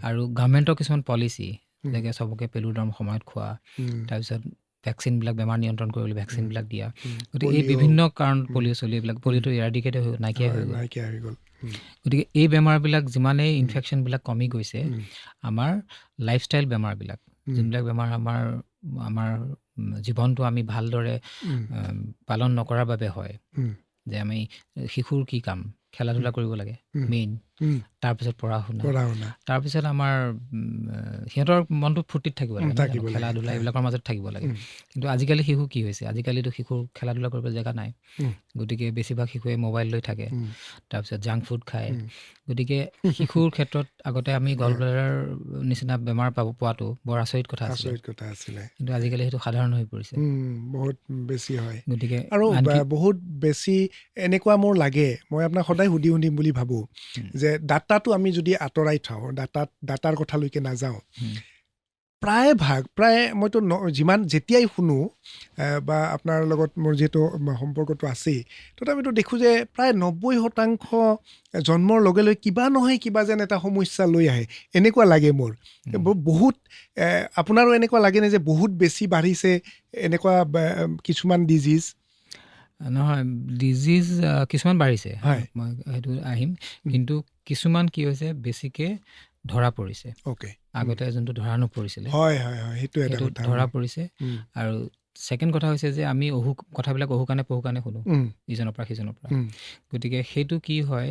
A: আৰু গভৰ্ণমেণ্টৰ কিছুমান পলিচি যেনেকৈ চবকে পেলুৰ দৰৱ সময়ত খোৱা তাৰপিছত ভেকচিনবিলাক বেমাৰ নিয়ন্ত্ৰণ কৰিবলৈ ভেকচিনবিলাক দিয়া গতিকে এই বিভিন্ন কাৰণ পলিঅ'টো ইৰাডিকেট নাইকিয়া হৈ গ'ল গতিকে এই বেমাৰবিলাক যিমানেই ইনফেকশ্যনবিলাক কমি গৈছে আমাৰ লাইফষ্টাইল বেমাৰবিলাক যোনবিলাক বেমাৰ আমাৰ জীৱনটো আমি ভালদৰে পালন নকৰাৰ বাবে হয় যে আমি শিশুৰ কি কাম খেলা ধূলা কৰিব লাগে মেইন তাৰপিছত পঢ়া শুনা তাৰপিছত আমাৰ সিহঁতৰ মনটো ফূৰ্তিত থাকিব লাগে খেলা ধূলা এইবিলাকৰ মাজত থাকিব লাগে কিন্তু আজিকালি শিশু কি হৈছে আজিকালিতো শিশুৰ খেলা ধূলা কৰিবলৈ জেগা নাই গতিকে বেছিভাগ শিশুৱে মোবাইল লৈ থাকে তাৰপিছত জাংক ফুড খায় গতিকে শিশুৰ ক্ষেত্ৰত আগতে আমি গল ব্লাডাৰ নিচিনা বেমাৰ পোৱাটো বৰ আচৰিত কথা আছিলে কিন্তু আজিকালি সেইটো সাধাৰণ হৈ পৰিছে
B: বহুত বেছি হয়
A: গতিকে
B: আৰু বহুত বেছি এনেকুৱা মোৰ লাগে মই আপোনাক সদায় সুধিম বুলি ভাবোঁ যে ডাটাটো আমি যদি আঁতৰাই থওঁ ডাটাৰ কথালৈকে নাযাওঁ প্ৰায় মইতো যেতিয়াই শুনো বা আপোনাৰ লগত মোৰ যিহেতু সম্পৰ্কটো আছেই তথাপিতো দেখোঁ যে প্ৰায় 90% জন্মৰ লগে লগে কিবা নহয় কিবা যেন এটা সমস্যা লৈ আহে এনেকুৱা লাগে মোৰ বহুত আপোনাৰো এনেকুৱা লাগেনে যে বহুত বেছি বাঢ়িছে এনেকুৱা কিছুমান ডিজিজ
A: নহয় ডিজিজ কিছুমান বাঢ়িছে মই সেইটো আহিম কিন্তু কিছুমান কি হৈছে বেছিকৈ ধৰা পৰিছে আগতে যোনটো ধৰা নপৰিছিলে
B: সেইটো ধৰা পৰিছে
A: আৰু ছেকেণ্ড কথা হৈছে যে আমি কথাবিলাক অহু কাণে পহু কাণে শুনো ইজনৰ পৰা সিজনৰ পৰা। গতিকে সেইটো কি হয়,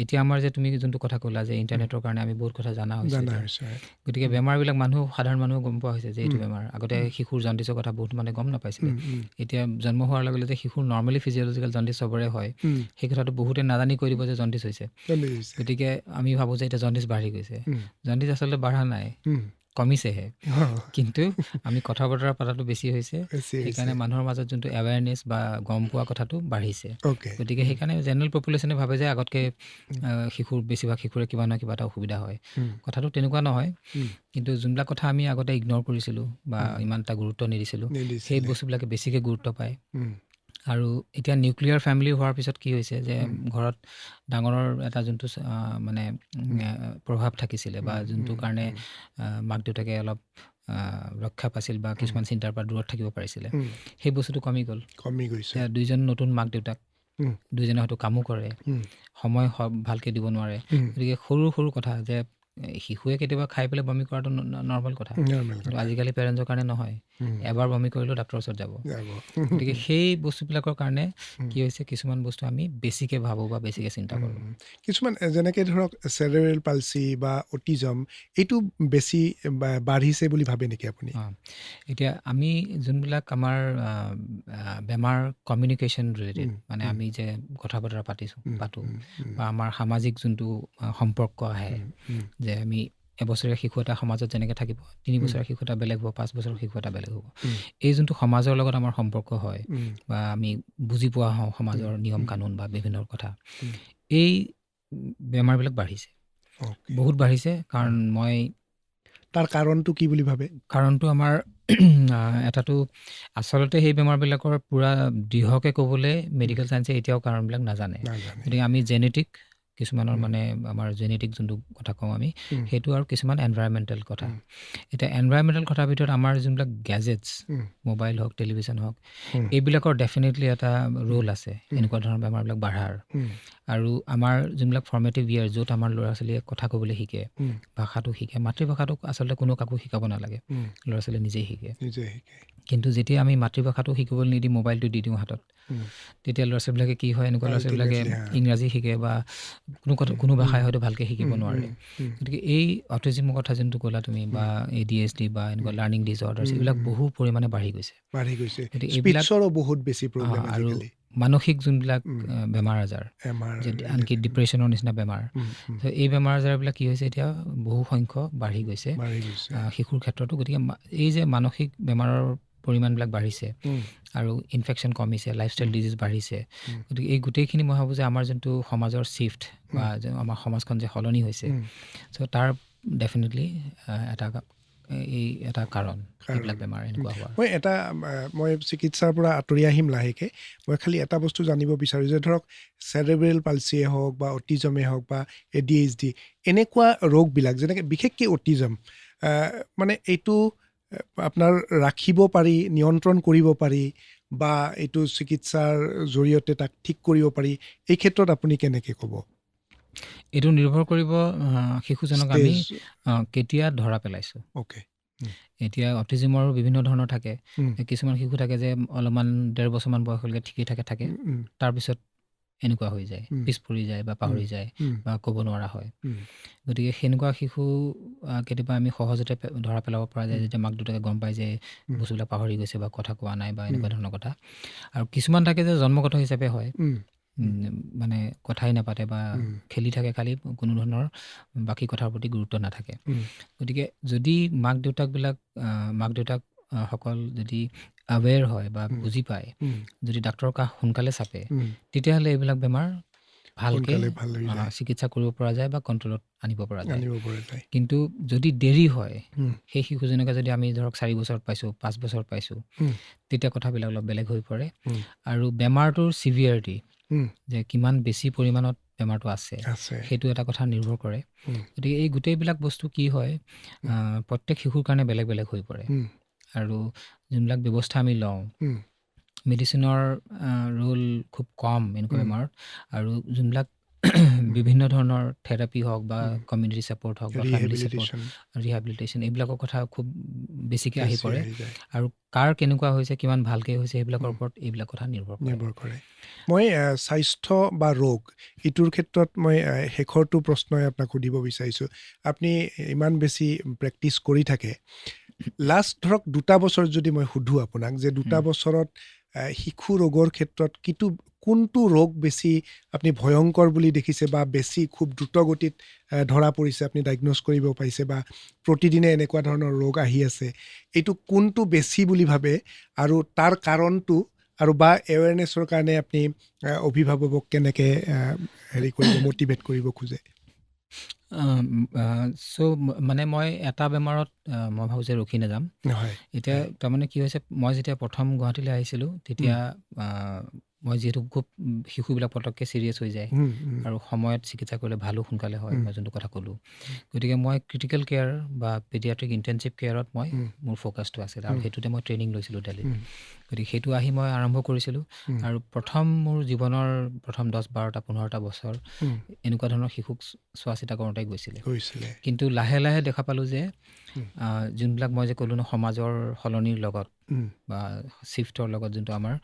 A: এতিয়া আমাৰ যে তুমি যোনটো কথা ক'লা যে ইণ্টাৰনেটৰ কাৰণে আমি বহুত কথা জনা হৈছে। গতিকে বেমাৰবিলাক সাধাৰণ মানুহ গম পোৱা হৈছে যে এইটো বেমাৰ। আগতে শিশুৰ জণ্ডিছৰ কথা বহুত মানে গম নাপাইছিলে। এতিয়া জন্ম হোৱাৰ লগে লগে শিশুৰ নৰ্মেলি ফিজিঅলজিকেল জণ্ডিছ চবৰে হয়, সেই কথাটো বহুতে নাজানি কৈ দিব যে জণ্ডিছ হৈছে। গতিকে আমি ভাবোঁ যে এতিয়া জণ্ডিছ বাঢ়ি গৈছে। জণ্ডিছ আচলতে বাঢ়া নাই, কমিছেহে। কিন্তু আমি কথা বতৰা পতাটো বেছি হৈছে, সেইকাৰণে মানুহৰ মাজত যোনটো এৱেৰনেছ বা গম পোৱা কথাটো বাঢ়িছে। গতিকে সেইকাৰণে জেনেৰেল পপুলেশ্যনে ভাবে যে আগতকৈ বেছিভাগ শিশুৰে কিবা নহয় কিবা এটা অসুবিধা হয়। কথাটো তেনেকুৱা নহয়, কিন্তু যোনবিলাক কথা আমি আগতে ইগন'ৰ কৰিছিলোঁ বা ইমান এটা গুৰুত্ব নিদিছিলোঁ, সেই বস্তুবিলাকে বেছিকৈ গুৰুত্ব পায়। আৰু এতিয়া নিউক্লিয়াৰ ফেমিলি হোৱাৰ পিছত কি হৈছে যে ঘৰত ডাঙৰৰ এটা যোনটো মানে প্ৰভাৱ থাকিছিলে বা যোনটো কাৰণে মাক দেউতাকে অলপ ৰক্ষা পাইছিল বা কিছুমান চিন্তাৰ পৰা দূৰত থাকিব পাৰিছিলে, সেই বস্তুটো কমি গৈছে। দুইজন নতুন মাক দেউতাক, দুইজনে হয়তো কামো কৰে, সময় ভালকৈ দিব নোৱাৰে। গতিকে সৰু সৰু কথা যে শিশুৱে কেতিয়াবা খাই পেলাই বমি কৰাটো নৰ্মেল কথা, কিন্তু আজিকালি পেৰেণ্টছৰ কাৰণে নহয়। এবাৰ বমি কৰিলেও ডাক্তৰৰ ওচৰত যাব। গতিকে সেই বস্তুবিলাকৰ কাৰণে কি হৈছে, কিছুমান বস্তু আমি বেছিকৈ ভাবোঁ বা বেছিকৈ চিন্তা কৰোঁ।
B: কিছুমান যেনেকৈ ধৰক চেৰেব্ৰেল পালচি বা অটিজম, এইটো বেছি বাঢ়িছে বুলি ভাবে নেকি আপুনি?
A: এতিয়া আমি যোনবিলাক আমাৰ বেমাৰ কমিউনিকেশ্যন ৰিলেটেড, মানে আমি যে কথা বতৰা পাতোঁ বা আমাৰ সামাজিক যোনটো সম্পৰ্ক আহে, যে আমি এবছৰীয়া শিশু এটা সমাজত যেনেকৈ থাকিব, 3 বছৰীয়া শিশু এটা বেলেগ হ'ব, 5 বছৰৰ শিশু এটা বেলেগ হ'ব। এই যোনটো সমাজৰ লগত আমাৰ সম্পৰ্ক হয় বা আমি বুজি পোৱা হওঁ সমাজৰ নিয়ম কানুন বা বিভিন্ন কথা, এই বেমাৰবিলাক বাঢ়িছে, বহুত বাঢ়িছে। কাৰণ
B: তাৰ কাৰণটো কি বুলি ভাবে?
A: কাৰণটো আমাৰ এটাটো আচলতে সেই বেমাৰবিলাকৰ পূৰা দৃঢ়কৈ ক'বলৈ মেডিকেল চায়েন্সে এতিয়াও কাৰণবিলাক নাজানে। গতিকে আমি জেনেটিক কিছুমানৰ মানে আমাৰ জেনেটিক যোনটো কথা কওঁ আমি, সেইটো আৰু কিছুমান এনভাইৰমেণ্টেল কথা। এতিয়া এনভাইৰমেণ্টেল কথাৰ ভিতৰত আমাৰ যোনবিলাক গেজেটছ, মোবাইল হওক, টেলিভিশ্যন হওক, এইবিলাকৰ ডেফিনেটলি এটা ৰোল আছে এনেকুৱা ধৰণৰ বেমাৰবিলাক বাঢ়াৰ। আৰু আমাৰ যোনবিলাক ফৰ্মেটিভ ইয়েৰ, য'ত আমাৰ ল'ৰা ছোৱালীয়ে কথা ক'বলৈ শিকে, ভাষাটো শিকে, মাতৃভাষাটোক আচলতে কোনো কাকো শিকাব নালাগে, ল'ৰা ছোৱালীয়ে নিজেই শিকে। কিন্তু যেতিয়া আমি মাতৃভাষাটো শিকিবলৈ নিদি মোবাইলটো দি দিওঁ হাতত, তেতিয়া ল'ৰা ছোৱালীবিলাকে কি হয়, এনেকুৱা ল'ৰা ছোৱালীবিলাকে ইংৰাজী শিকে বা কোনো ভাষাই হয়তো ভালকৈ শিকিব নোৱাৰে। গতিকে এই অটিজিমৰ কথা যোনটো ক'লা তুমি, বা ADHD বা এনেকুৱা লাৰ্ণিং ডিছঅৰ্ডাৰ্ছ, এইবিলাক বহু পৰিমাণে বাঢ়ি গৈছে। গতিকে এইবিলাক
B: বহুত বেছি প্ৰব্লেম
A: আৰু মানসিক যোনবিলাক বেমাৰ আজাৰ, আনকি ডিপ্ৰেশ্যনৰ নিচিনা বেমাৰ, এই বেমাৰ আজাৰবিলাক কি হৈছে এতিয়া বহু সংখ্যক বাঢ়ি গৈছে শিশুৰ ক্ষেত্ৰতো। গতিকে এই যে মানসিক বেমাৰৰ পৰিমাণবিলাক বাঢ়িছে আৰু ইনফেকশ্যন কমিছে, লাইফষ্টাইল ডিজিজ বাঢ়িছে, গতিকে এই গোটেইখিনি মই ভাবোঁ যে আমাৰ যোনটো সমাজৰ শ্বিফ্ট বা আমাৰ সমাজখন যে সলনি হৈছে, চ' তাৰ ডেফিনেটলি এটা কাৰণ এইবিলাক বেমাৰ এনেকুৱা হোৱা।
B: মই চিকিৎসাৰ পৰা আঁতৰি আহিম লাহেকৈ। মই খালি এটা বস্তু জানিব বিচাৰোঁ যে ধৰক চেৰেব্ৰেল পালচিয়ে হওক বা অটিজমেই হওক বা ADHD, এনেকুৱা ৰোগবিলাক যেনেকৈ বিশেষকৈ অটিজম, মানে এইটো আপোনাৰ ৰাখিব পাৰি, নিয়ন্ত্ৰণ কৰিব পাৰি বা এইটো চিকিৎসাৰ জৰিয়তে তাক ঠিক কৰিব পাৰি, এই ক্ষেত্ৰত আপুনি কেনেকৈ ক'ব?
A: এইটো নিৰ্ভৰ কৰিব শিশুজনক আমি কেতিয়া ধৰা পেলাইছোঁ। এতিয়া অটিজিমৰো বিভিন্ন ধৰণৰ থাকে। কিছুমান শিশু থাকে যে অলপমান 1.5 বছৰমান বয়সলৈকে ঠিকেই থাকে, তাৰপিছত এনেকুৱা হৈ যায়, পিছ পৰি যায় বা পাহৰি যায় বা ক'ব নোৱাৰা হয়। গতিকে সেনেকুৱা শিশু কেতিয়াবা আমি সহজতে ধৰা পেলাব পৰা যায়, যেতিয়া মাক দেউতাকে গম পায় যে বস্তুবিলাক পাহৰি গৈছে বা কথা কোৱা নাই বা এনেকুৱা ধৰণৰ কথা। আৰু কিছুমান থাকে যে জন্মগত হিচাপে হয়, মানে কথাই নাপাতে বা খেলি থাকে, খালি কোনো ধৰণৰ বাকী কথাৰ প্ৰতি গুৰুত্ব নাথাকে। গতিকে যদি মাক দেউতাকসকল যদি আৱেৰ হয় বা বুজি পায়, যদি ডাক্তৰৰ কাষ সোনকালে চাপে, তেতিয়াহ'লে এইবিলাক বেমাৰ ভালকৈ চিকিৎসা কৰিব পৰা যায় বা কণ্ট্ৰলত আনিব পৰা যায়। কিন্তু যদি দেৰি হয়, সেই শিশুজনকে যদি আমি ধৰক 4 বছৰত পাইছোঁ, 5 বছৰত পাইছোঁ, তেতিয়া কথাবিলাক অলপ বেলেগ হৈ পৰে। আৰু বেমাৰটোৰ চিভিয়াৰিটি, যে কিমান বেছি পৰিমাণত বেমাৰটো আছে, সেইটো এটা কথা নিৰ্ভৰ কৰে। গতিকে এই গোটেইবিলাক বস্তু কি হয়, প্ৰত্যেক শিশুৰ কাৰণে বেলেগ বেলেগ হৈ পৰে। আৰু যোনবিলাক ব্যৱস্থা আমি লওঁ, মেডিচিনৰ ৰোল খুব কম এনেকুৱা বেমাৰত, আৰু যোনবিলাক বিভিন্ন ধৰণৰ থেৰাপি হওক বা
B: উম,
A: কমিউনিটি ছাপৰ্ট হওক বা ফেমিলি ছাপৰ্ট,
B: ৰিহেবিলিটেশ্যন
A: ৰিহেবিলিটেশ্যন এইবিলাকৰ কথা খুব বেছিকৈ আহি
B: বেছি
A: পৰে।
B: আহি যায়,
A: আৰু কাৰ কেনেকুৱা হৈছে, কিমান ভালকৈ হৈছে, সেইবিলাকৰ
B: উম,
A: ওপৰত এইবিলাক কথা নিৰ্ভৰ কৰে।
B: নিৰ্ভৰ কৰে। মই স্বাস্থ্য বা ৰোগ ইটোৰ ক্ষেত্ৰত মই শেষৰটো প্ৰশ্নই আপোনাক সুধিব বিচাৰিছোঁ। আপুনি ইমান বেছি প্ৰেক্টিচ কৰি থাকে, লাষ্ট ধৰক 2টা বছৰ যদি মই সুধোঁ আপোনাক যে 2টা বছৰত শিশু ৰোগৰ ক্ষেত্ৰত কোনটো ৰোগ বেছি আপুনি ভয়ংকৰ বুলি দেখিছে বা বেছি খুব দ্ৰুত গতিত ধৰা পৰিছে, আপুনি ডায়েগন'জ কৰিব পাৰিছে বা প্ৰতিদিনে এনেকুৱা ধৰণৰ ৰোগ আহি আছে, এইটো কোনটো বেছি বুলি ভাবে আৰু তাৰ কাৰণটো আৰু বা এৱেৰনেছৰ কাৰণে আপুনি অভিভাৱকক কেনেকৈ হেৰি কৰিব, মটিভেট কৰিব খোজে?
A: চ' মানে মই এটা বেমাৰত মই ভাবোঁ যে ৰখি নাযাম।
B: হয়,
A: এতিয়া তাৰমানে কি হৈছে, মই যেতিয়া প্ৰথম গুৱাহাটীলৈ আহিছিলোঁ তেতিয়া মই যিহেতু খুব শিশুবিলাক পটককৈ ছিৰিয়াছ হৈ যায় আৰু সময়ত চিকিৎসা কৰিলে ভালো সোনকালে হয়, মই যোনটো কথা ক'লোঁ। গতিকে মই ক্ৰিটিকেল কেয়াৰ বা পেডিয়াট্ৰিক ইণ্টেনচিভ কেয়াৰত মোৰ ফ'কাছটো আছিল আৰু সেইটোতে মই ট্ৰেইনিং লৈছিলোঁ দিল্লীত। গতিকে সেইটো আহি মই আৰম্ভ কৰিছিলোঁ আৰু মোৰ জীৱনৰ প্ৰথম 10, 12টা 15টা বছৰ এনেকুৱা ধৰণৰ শিশুক চোৱা চিতা কৰোঁতে গৈছিলে। কিন্তু লাহে লাহে দেখা পালোঁ যে যোনবিলাক মই যে ক'লোঁ ন, সমাজৰ সলনিৰ লগত বা শ্বিফ্টৰ লগত যোনটো আমাৰ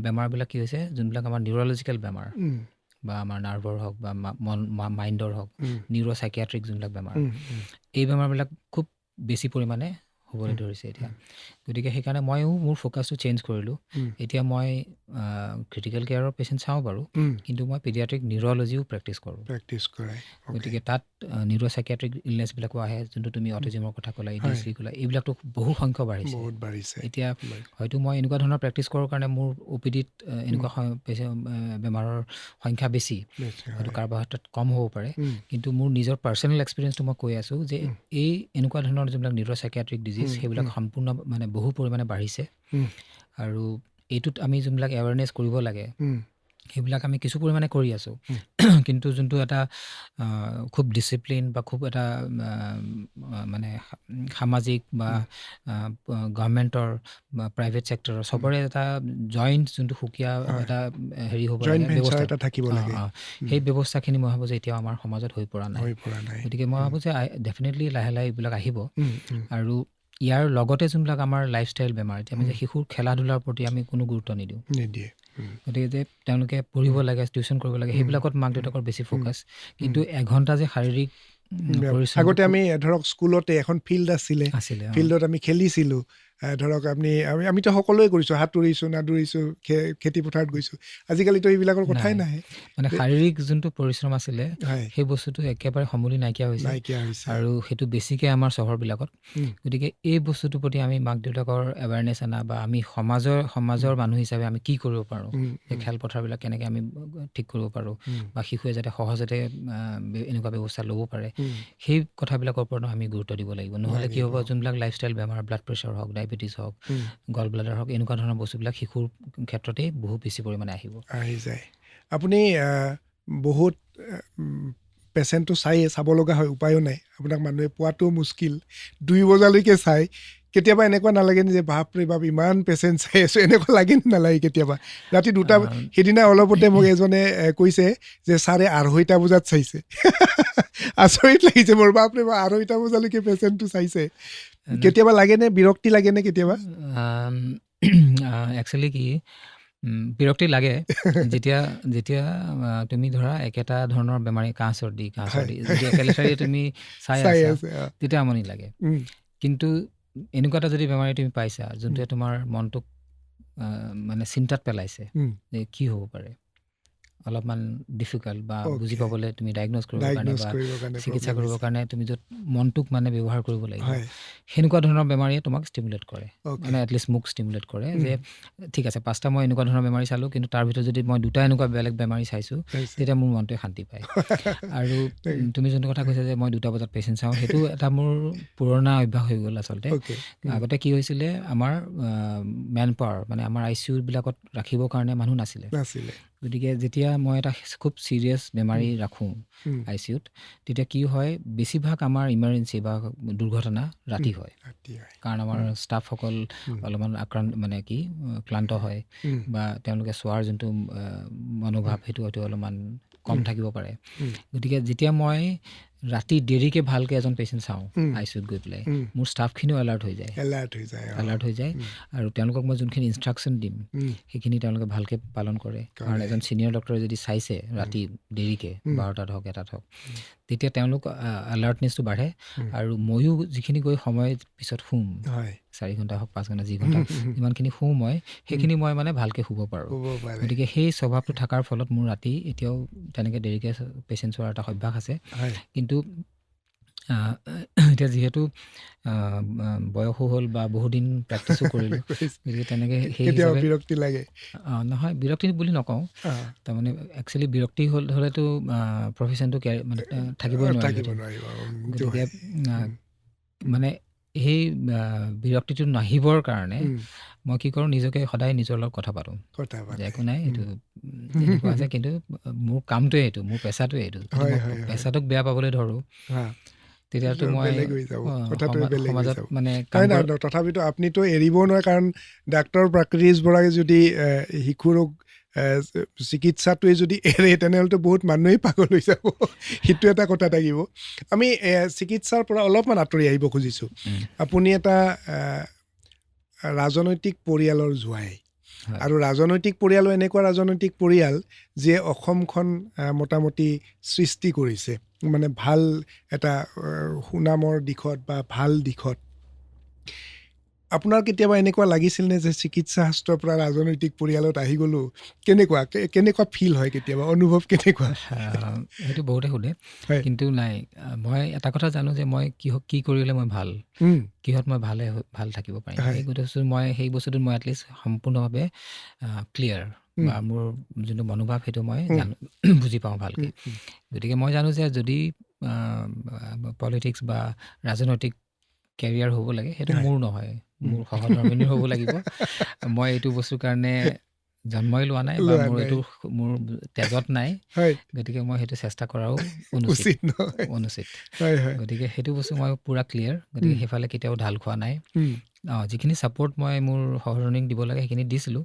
A: বেমাৰবিলাক কি হৈছে, যোনবিলাক আমাৰ নিউৰলজিকেল বেমাৰ বা আমাৰ নাৰ্ভৰ হওক বা মাইণ্ডৰ হওক, নিউৰ'চাইকিয়াট্ৰিক যোনবিলাক বেমাৰ, এই বেমাৰবিলাক খুব বেছি পৰিমাণে হ'বলৈ ধৰিছে এতিয়া। গতিকে সেইকাৰণে ময়ো মোৰ ফ'কাছটো চেঞ্জ কৰিলোঁ। এতিয়া মই ক্ৰিটিকেল কেয়াৰৰ পেচেণ্ট চাওঁ বাৰু, কিন্তু মই পেডিয়াট্ৰিক নিউৰ'লজিও প্ৰেক্টিছ কৰোঁ। গতিকে তাত নিউৰ'চাইকিয়াট্ৰিক ইলনেছবিলাকো আহে, যোনটো তুমি অটিজিমৰ কথা ক'লা, ADHD ক'লা, এইবিলাকতো বহু সংখ্য বাঢ়িছে। এতিয়া হয়তো মই এনেকুৱা ধৰণৰ প্ৰেক্টিছ কৰোঁ কাৰণে মোৰ OPDত এনেকুৱা বেমাৰৰ সংখ্যা বেছি, হয়তো কাৰোবাৰ হাতত কম হ'ব পাৰে। কিন্তু মোৰ নিজৰ পাৰ্চনেল এক্সপিৰিয়েঞ্চটো মই কৈ আছোঁ যে এই এনেকুৱা ধৰণৰ যোনবিলাক নিউৰ'চাইকিয়াট্ৰিক ডিজিজ, সেইবিলাক সম্পূৰ্ণ মানে বহু পৰিমাণে বাঢ়িছে। আৰু এইটোত আমি যোনবিলাক এৱাৰনেছ কৰিব লাগে সেইবিলাক আমি কিছু পৰিমাণে কৰি আছোঁ। কিন্তু যোনটো এটা খুব ডিচিপ্লিন বা খুব এটা মানে সামাজিক বা গভৰ্ণমেণ্টৰ বা প্ৰাইভেট ছেক্টৰৰ চবৰে এটা জইণ্ট যোনটো সুকীয়া এটা হেৰি হ'ব লাগে, ব্যৱস্থা
B: থাকিব লাগে,
A: সেই ব্যৱস্থাখিনি মই ভাবোঁ যে এতিয়াও আমাৰ সমাজত হৈ পৰা নাই। গতিকে মই ভাবোঁ যে ডেফিনেটলি লাহে লাহে এইবিলাক আহিব। আৰু ইয়াৰ লগতে যোনবিলাক আমাৰ লাইফষ্টাইল বেমাৰ, এতিয়া আমি যে শিশুৰ খেলা ধূলাৰ প্ৰতি আমি কোনো গুৰুত্ব নিদিওঁ। গতিকে যে তেওঁলোকে পঢ়িব লাগে, টিউশ্যন কৰিব লাগে, সেইবিলাকত মাক দেউতাকৰ বেছি ফ'কাছ। কিন্তু এঘণ্টা যে শাৰীৰিক পৰিশ্ৰম,
B: আগতে আমি ধৰক স্কুলতে এখন ফিল্ড আছিলে, ফিল্ডত আমি খেলিছিলোঁ। ধৰক আমিতো সকলোৱে কৰিছোঁ, সাঁতুৰিছোঁ, নাদৌৰিছোঁ, খেতি পথাৰত গৈছোঁ। আজিকালিতো এইবিলাকৰ কথাই নাহে।
A: মানে শাৰীৰিক যোনটো পৰিশ্ৰম আছিলে সেই বস্তুটো একেবাৰে সমূলি নাইকিয়া হৈছে আৰু সেইটো বেছিকৈ আমাৰ চহৰবিলাকত। গতিকে এই বস্তুটোৰ প্ৰতি আমি মাক দেউতাকৰ এৱাৰনেছ আনা বা আমি সমাজৰ মানুহ হিচাপে আমি কি কৰিব পাৰোঁ, যে খেলপথাৰবিলাক কেনেকৈ আমি ঠিক কৰিব পাৰোঁ বা শিশুৱে যাতে সহজতে এনেকুৱা ব্যৱস্থা ল'ব পাৰে, সেই কথাবিলাকৰ ওপৰত আমি গুৰুত্ব দিব লাগিব। নহ'লে কি হ'ব, যোনবিলাক লাইফষ্টাইল বেমাৰ, ব্লাড প্ৰেছাৰ হওক, ডায়েবেটিছ হওক, গল ব্লাডাৰ হওক, এনেকুৱা ধৰণৰ বস্তুবিলাক শিশুৰ ক্ষেত্ৰতেই বহু বেছি পৰিমাণে আহি
B: যায়। আপুনি বহুত পেচেণ্টটো চাব লগা হয়, উপায়ো নাই, আপোনাক মানুহে পোৱাটো মুস্কিল। 2 বজালৈকে চাই, কেতিয়াবা এনেকুৱা নালাগে যে বাপৰে বাপ ইমান পেচেণ্ট চাই আছোঁ, এনেকুৱা লাগে নালাগে কেতিয়াবা? ৰাতি 2টা, সেইদিনা অলপতে মোক এজনে কৈছে যে ছাৰে 2:30 বজাত চাইছে। আচৰিত লাগিছে মোৰ, বাপৰে বাপ 2:30 বজালৈকে পেচেণ্টটো চাইছে। কেতিয়াবা লাগেনে, বিৰক্তি লাগেনে কেতিয়াবা?
A: একচুৱেলি কি, বিৰক্তি লাগে যেতিয়া তুমি ধৰা একেটা ধৰণৰ বেমাৰী, কাহ চৰ্দি যদি একেলেঠাৰিয়ে তুমি চাই আছা, তেতিয়া আমনি লাগে। কিন্তু এনেকুৱা এটা যদি বেমাৰী তুমি পাইছা যোনটোৱে তোমাৰ মনটোক মানে চিন্তাত পেলাইছে যে কি হ'ব পাৰে, অলপমান ডিফিকাল্ট বা বুজি পাবলৈ, তুমি ডায়েগন'জ কৰিবৰ কাৰণে বা চিকিৎসা কৰিবৰ কাৰণে তুমি য'ত মনটোক মানে ব্যৱহাৰ কৰিব লাগিব, সেনেকুৱা ধৰণৰ বেমাৰীয়ে তোমাক ষ্টিমুলেট কৰে, মানে এটলিষ্ট মোক ষ্টিমুলেট কৰে যে ঠিক আছে, 5টা মই এনেকুৱা ধৰণৰ বেমাৰী চালোঁ, কিন্তু তাৰ ভিতৰত যদি মই 2টা এনেকুৱা বেলেগ বেমাৰী চাইছোঁ, তেতিয়া মোৰ মনটোৱে শান্তি পায়। আৰু তুমি যোনটো কথা কৈছা যে মই 2টা বজাত পেচেণ্ট চাওঁ, সেইটো এটা মোৰ পুৰণা অভ্যাস হৈ গ'ল আচলতে। আগতে কি হৈছিলে, আমাৰ মেন পাৱাৰ মানে আমাৰ ICUবিলাকত ৰাখিবৰ কাৰণে মানুহ নাছিলে। গতিকে যেতিয়া মই এটা খুব ছিৰিয়াছ বেমাৰী ৰাখোঁ ICUত, তেতিয়া কি হয়, বেছিভাগ আমাৰ ইমাৰ্জেঞ্চি বা দুৰ্ঘটনা ৰাতি হয়। কাৰণ আমাৰ ষ্টাফসকল অলপমান ক্লান্ত হয় বা তেওঁলোকে চোৱাৰ যোনটো মনোভাৱ সেইটো হয়তো অলপমান কম থাকিব পাৰে। গতিকে যেতিয়া মই ৰাতি দেৰিকৈ ভালকৈ এজন পেচেণ্ট চাওঁ ICUত গৈ পেলাই, মোৰ ষ্টাফখিনিও এলাৰ্ট হৈ যায় আৰু তেওঁলোকক মই যোনখিনি ইনষ্ট্ৰাকশ্যন দিম সেইখিনি তেওঁলোকে ভালকৈ পালন কৰে। কাৰণ এজন ছিনিয়ৰ ডক্টৰে যদি চাইছে ৰাতি দেৰিকৈ 12টাত হওক 1টাত হওক, তেতিয়া তেওঁলোক এলাৰ্টনেছটো বাঢ়ে। আৰু ময়ো যিখিনি গৈ সময় পিছত শুম, 4 ঘণ্টা হওক 5 ঘণ্টা, যি ঘণ্টা যিমানখিনি শুওঁ মই, সেইখিনি মই মানে ভালকৈ শুব পাৰোঁ। গতিকে সেই স্বভাৱটো থকাৰ ফলত মোৰ ৰাতি এতিয়াও তেনেকৈ দেৰিকৈ পেচেণ্ট চোৱাৰ এটা অভ্যাস আছে। কিন্তু এতিয়া যিহেতু বয়সো হ'ল বা বহুদিন প্ৰেক্টিছো কৰিলোঁ, গতিকে তেনেকৈ সেই হিচাপে
B: বিৰক্তি লাগে
A: নহয়, বিৰক্তি বুলি নকওঁ। তাৰমানে একচুৱেলি বিৰক্তি হ'লেতো প্ৰফেশ্যনটো মানে থাকিবই নোৱাৰিব। গতিকে মানে সেই বিৰক্তিটো নাহিবৰ কাৰণে মই কি কৰোঁ, নিজকে সদায় নিজৰ লগত কথা পাতোঁ যে একো নাই, এইটো এনেকুৱা আছে, কিন্তু মোৰ কামটোৱে এইটো, মোৰ পেচাটোৱে এইটো। পেচাটোক বেয়া পাবলৈ ধৰোঁ তেতিয়াতো মই সমাজত মানে
B: তথাপিতো আপুনিতো এৰিব নোৱাৰে। কাৰণ ডাক্তৰ প্ৰাকৃতিচ বৰাই যদি শিশু ৰোগ চিকিৎসাটোৱে যদি এৰে, তেনেহ'লেতো বহুত মানুহেই পাগল হৈ যাব। সেইটো এটা কথা থাকিব। আমি চিকিৎসাৰ পৰা অলপমান আঁতৰি আহিব খুজিছোঁ। আপুনি এটা ৰাজনৈতিক পৰিয়ালৰ জোৱাই, আৰু ৰাজনৈতিক পৰিয়ালো এনেকুৱা ৰাজনৈতিক পৰিয়াল যিয়ে অসমখন মোটামুটি সৃষ্টি কৰিছে, মানে ভাল এটা সুনামৰ দিশত বা ভাল দিশত। আপোনাৰ কেতিয়াবা এনেকুৱা লাগিছিল নে যে চিকিৎসা শাস্ত্ৰৰ পৰা ৰাজনৈতিক পৰিয়ালত আহি গ'লো? কেনেকুৱা ফিল হয় কেতিয়াবা, অনুভৱ কেনেকুৱা?
A: সেইটো বহুতে সোধে, কিন্তু নাই, মই এটা কথা জানো যে মই কি কৰিলে মই ভাল, কিহত মই ভাল থাকিব পাৰিম, সেই বস্তুটোত মই এটলিষ্ট সম্পূৰ্ণভাৱে ক্লিয়াৰ, বা মোৰ যোনটো মনোভাৱ সেইটো মই জানো, বুজি পাওঁ ভালকৈ। গতিকে মই জানো যে যদি পলিটিক্স বা ৰাজনৈতিক কেৰিয়াৰ হ'ব লাগে, সেইটো মোৰ নহয়, মোৰ সহধৰ্মিনীৰ হ'ব লাগিব। মই এইটো বস্তুৰ কাৰণে জন্মই লোৱা নাই, বা মোৰ তেজত নাই। গতিকে মই সেইটো চেষ্টা কৰাও অনুচিত। গতিকে সেইটো বস্তু মই পূৰা ক্লিয়াৰ। গতিকে সেইফালে কেতিয়াও ঢাল খোৱা নাই। যিখিনি ছাপৰ্ট মই মোৰ সহধৰ্মিনীক দিব লাগে সেইখিনি দিছিলোঁ।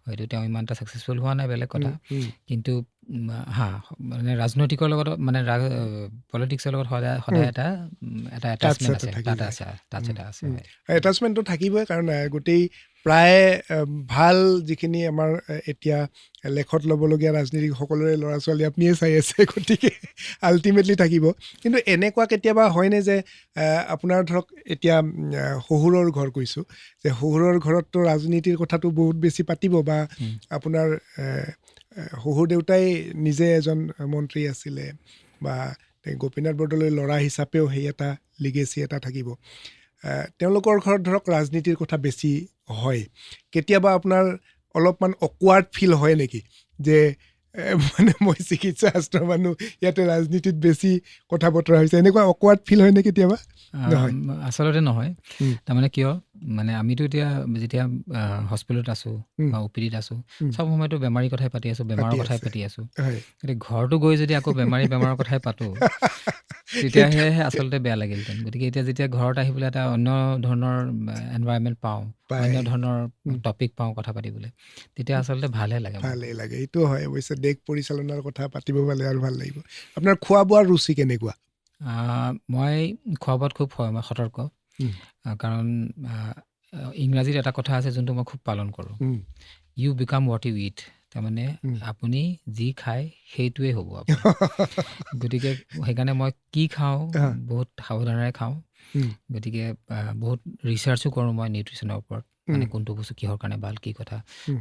A: হয়তো তেওঁ ইমান এটা ছাকচেছফুল হোৱা নাই, বেলেগ কথা। কিন্তু মানে ৰাজনৈতিকৰ লগত, মানে পলিটিক্সৰ লগত সদায় এটা এটাচমেণ্ট আছে, টাচ এটা আছে।
B: এটাচমেণ্টটো থাকিবই, কাৰণ গোটেই প্ৰায় ভাল যিখিনি আমাৰ এতিয়া লেখত ল'বলগীয়া ৰাজনীতিক সকলোৰে ল'ৰা ছোৱালী আপুনিয়ে চাই আছে, গতিকে আল্টিমেটলি থাকিব। কিন্তু এনেকুৱা কেতিয়াবা হয়নে যে আপোনাৰ ধৰক এতিয়া শহুৰৰ ঘৰ কৈছোঁ, যে শহুৰৰ ঘৰততো ৰাজনীতিৰ কথাটো বহুত বেছি পাতিব, বা আপোনাৰ শহুৰ দেউতাই নিজে এজন মন্ত্ৰী আছিলে, বা গোপীনাথ বৰদলৈৰ ল'ৰা হিচাপেও সেই এটা লিগেচি এটা থাকিব। তেওঁলোকৰ ঘৰত ধৰক ৰাজনীতিৰ কথা বেছি হয়। কেতিয়াবা আপোনাৰ অলপমান অকৱাৰ্ড ফিল হয় নেকি, যে মানে মই চিকিৎসা শাস্ত্ৰৰ মানুহ, ইয়াতে ৰাজনীতিত বেছি কথা বতৰা হৈছে, এনেকুৱা অকৱাৰ্ড ফিল হয় নে কেতিয়াবা?
A: আচলতে নহয়। তাৰমানে কিয়, মানে আমিতো এতিয়া যেতিয়া হস্পিটেলত আছোঁ বা OPDত আছোঁ, চব সময়তো বেমাৰীৰ কথাই পাতি আছোঁ, বেমাৰৰ কথাই পাতি আছোঁ। গতিকে ঘৰটো গৈ যদি আকৌ বেমাৰৰ কথাই পাতোঁ, তেতিয়াহে আচলতে বেয়া লাগিলহেঁতেন। গতিকে এতিয়া যেতিয়া ঘৰত আহি পেলাই এটা অন্য ধৰণৰ এনভাইৰনমেণ্ট পাওঁ, অন্য ধৰণৰ টপিক পাওঁ কথা পাতিবলৈ, তেতিয়া আচলতে ভালেই লাগে।
B: এইটো হয় অৱশ্যে, দেশ পৰিচালনাৰ কথা পাতিব পালে আৰু ভাল লাগিব। আপোনাৰ খোৱা বোৱাৰ ৰুচি কেনেকুৱা?
A: মই খোৱা বোৱাত খুব সতৰ্ক, কাৰণ ইংৰাজীত এটা কথা আছে যোনটো মই খুব পালন কৰোঁ, you become what you eat. তাৰমানে আপুনি যি খায় সেইটোৱে হ'ব আপুনি। গতিকে সেইকাৰণে মই কি খাওঁ বহুত সাৱধানেৰে খাওঁ। গতিকে বহুত ৰিচাৰ্চো কৰোঁ মই নিউট্ৰিশ্যনৰ ওপৰত, মানে কোনটো বস্তু কিহৰ কাৰণে ভাল, কি কথা।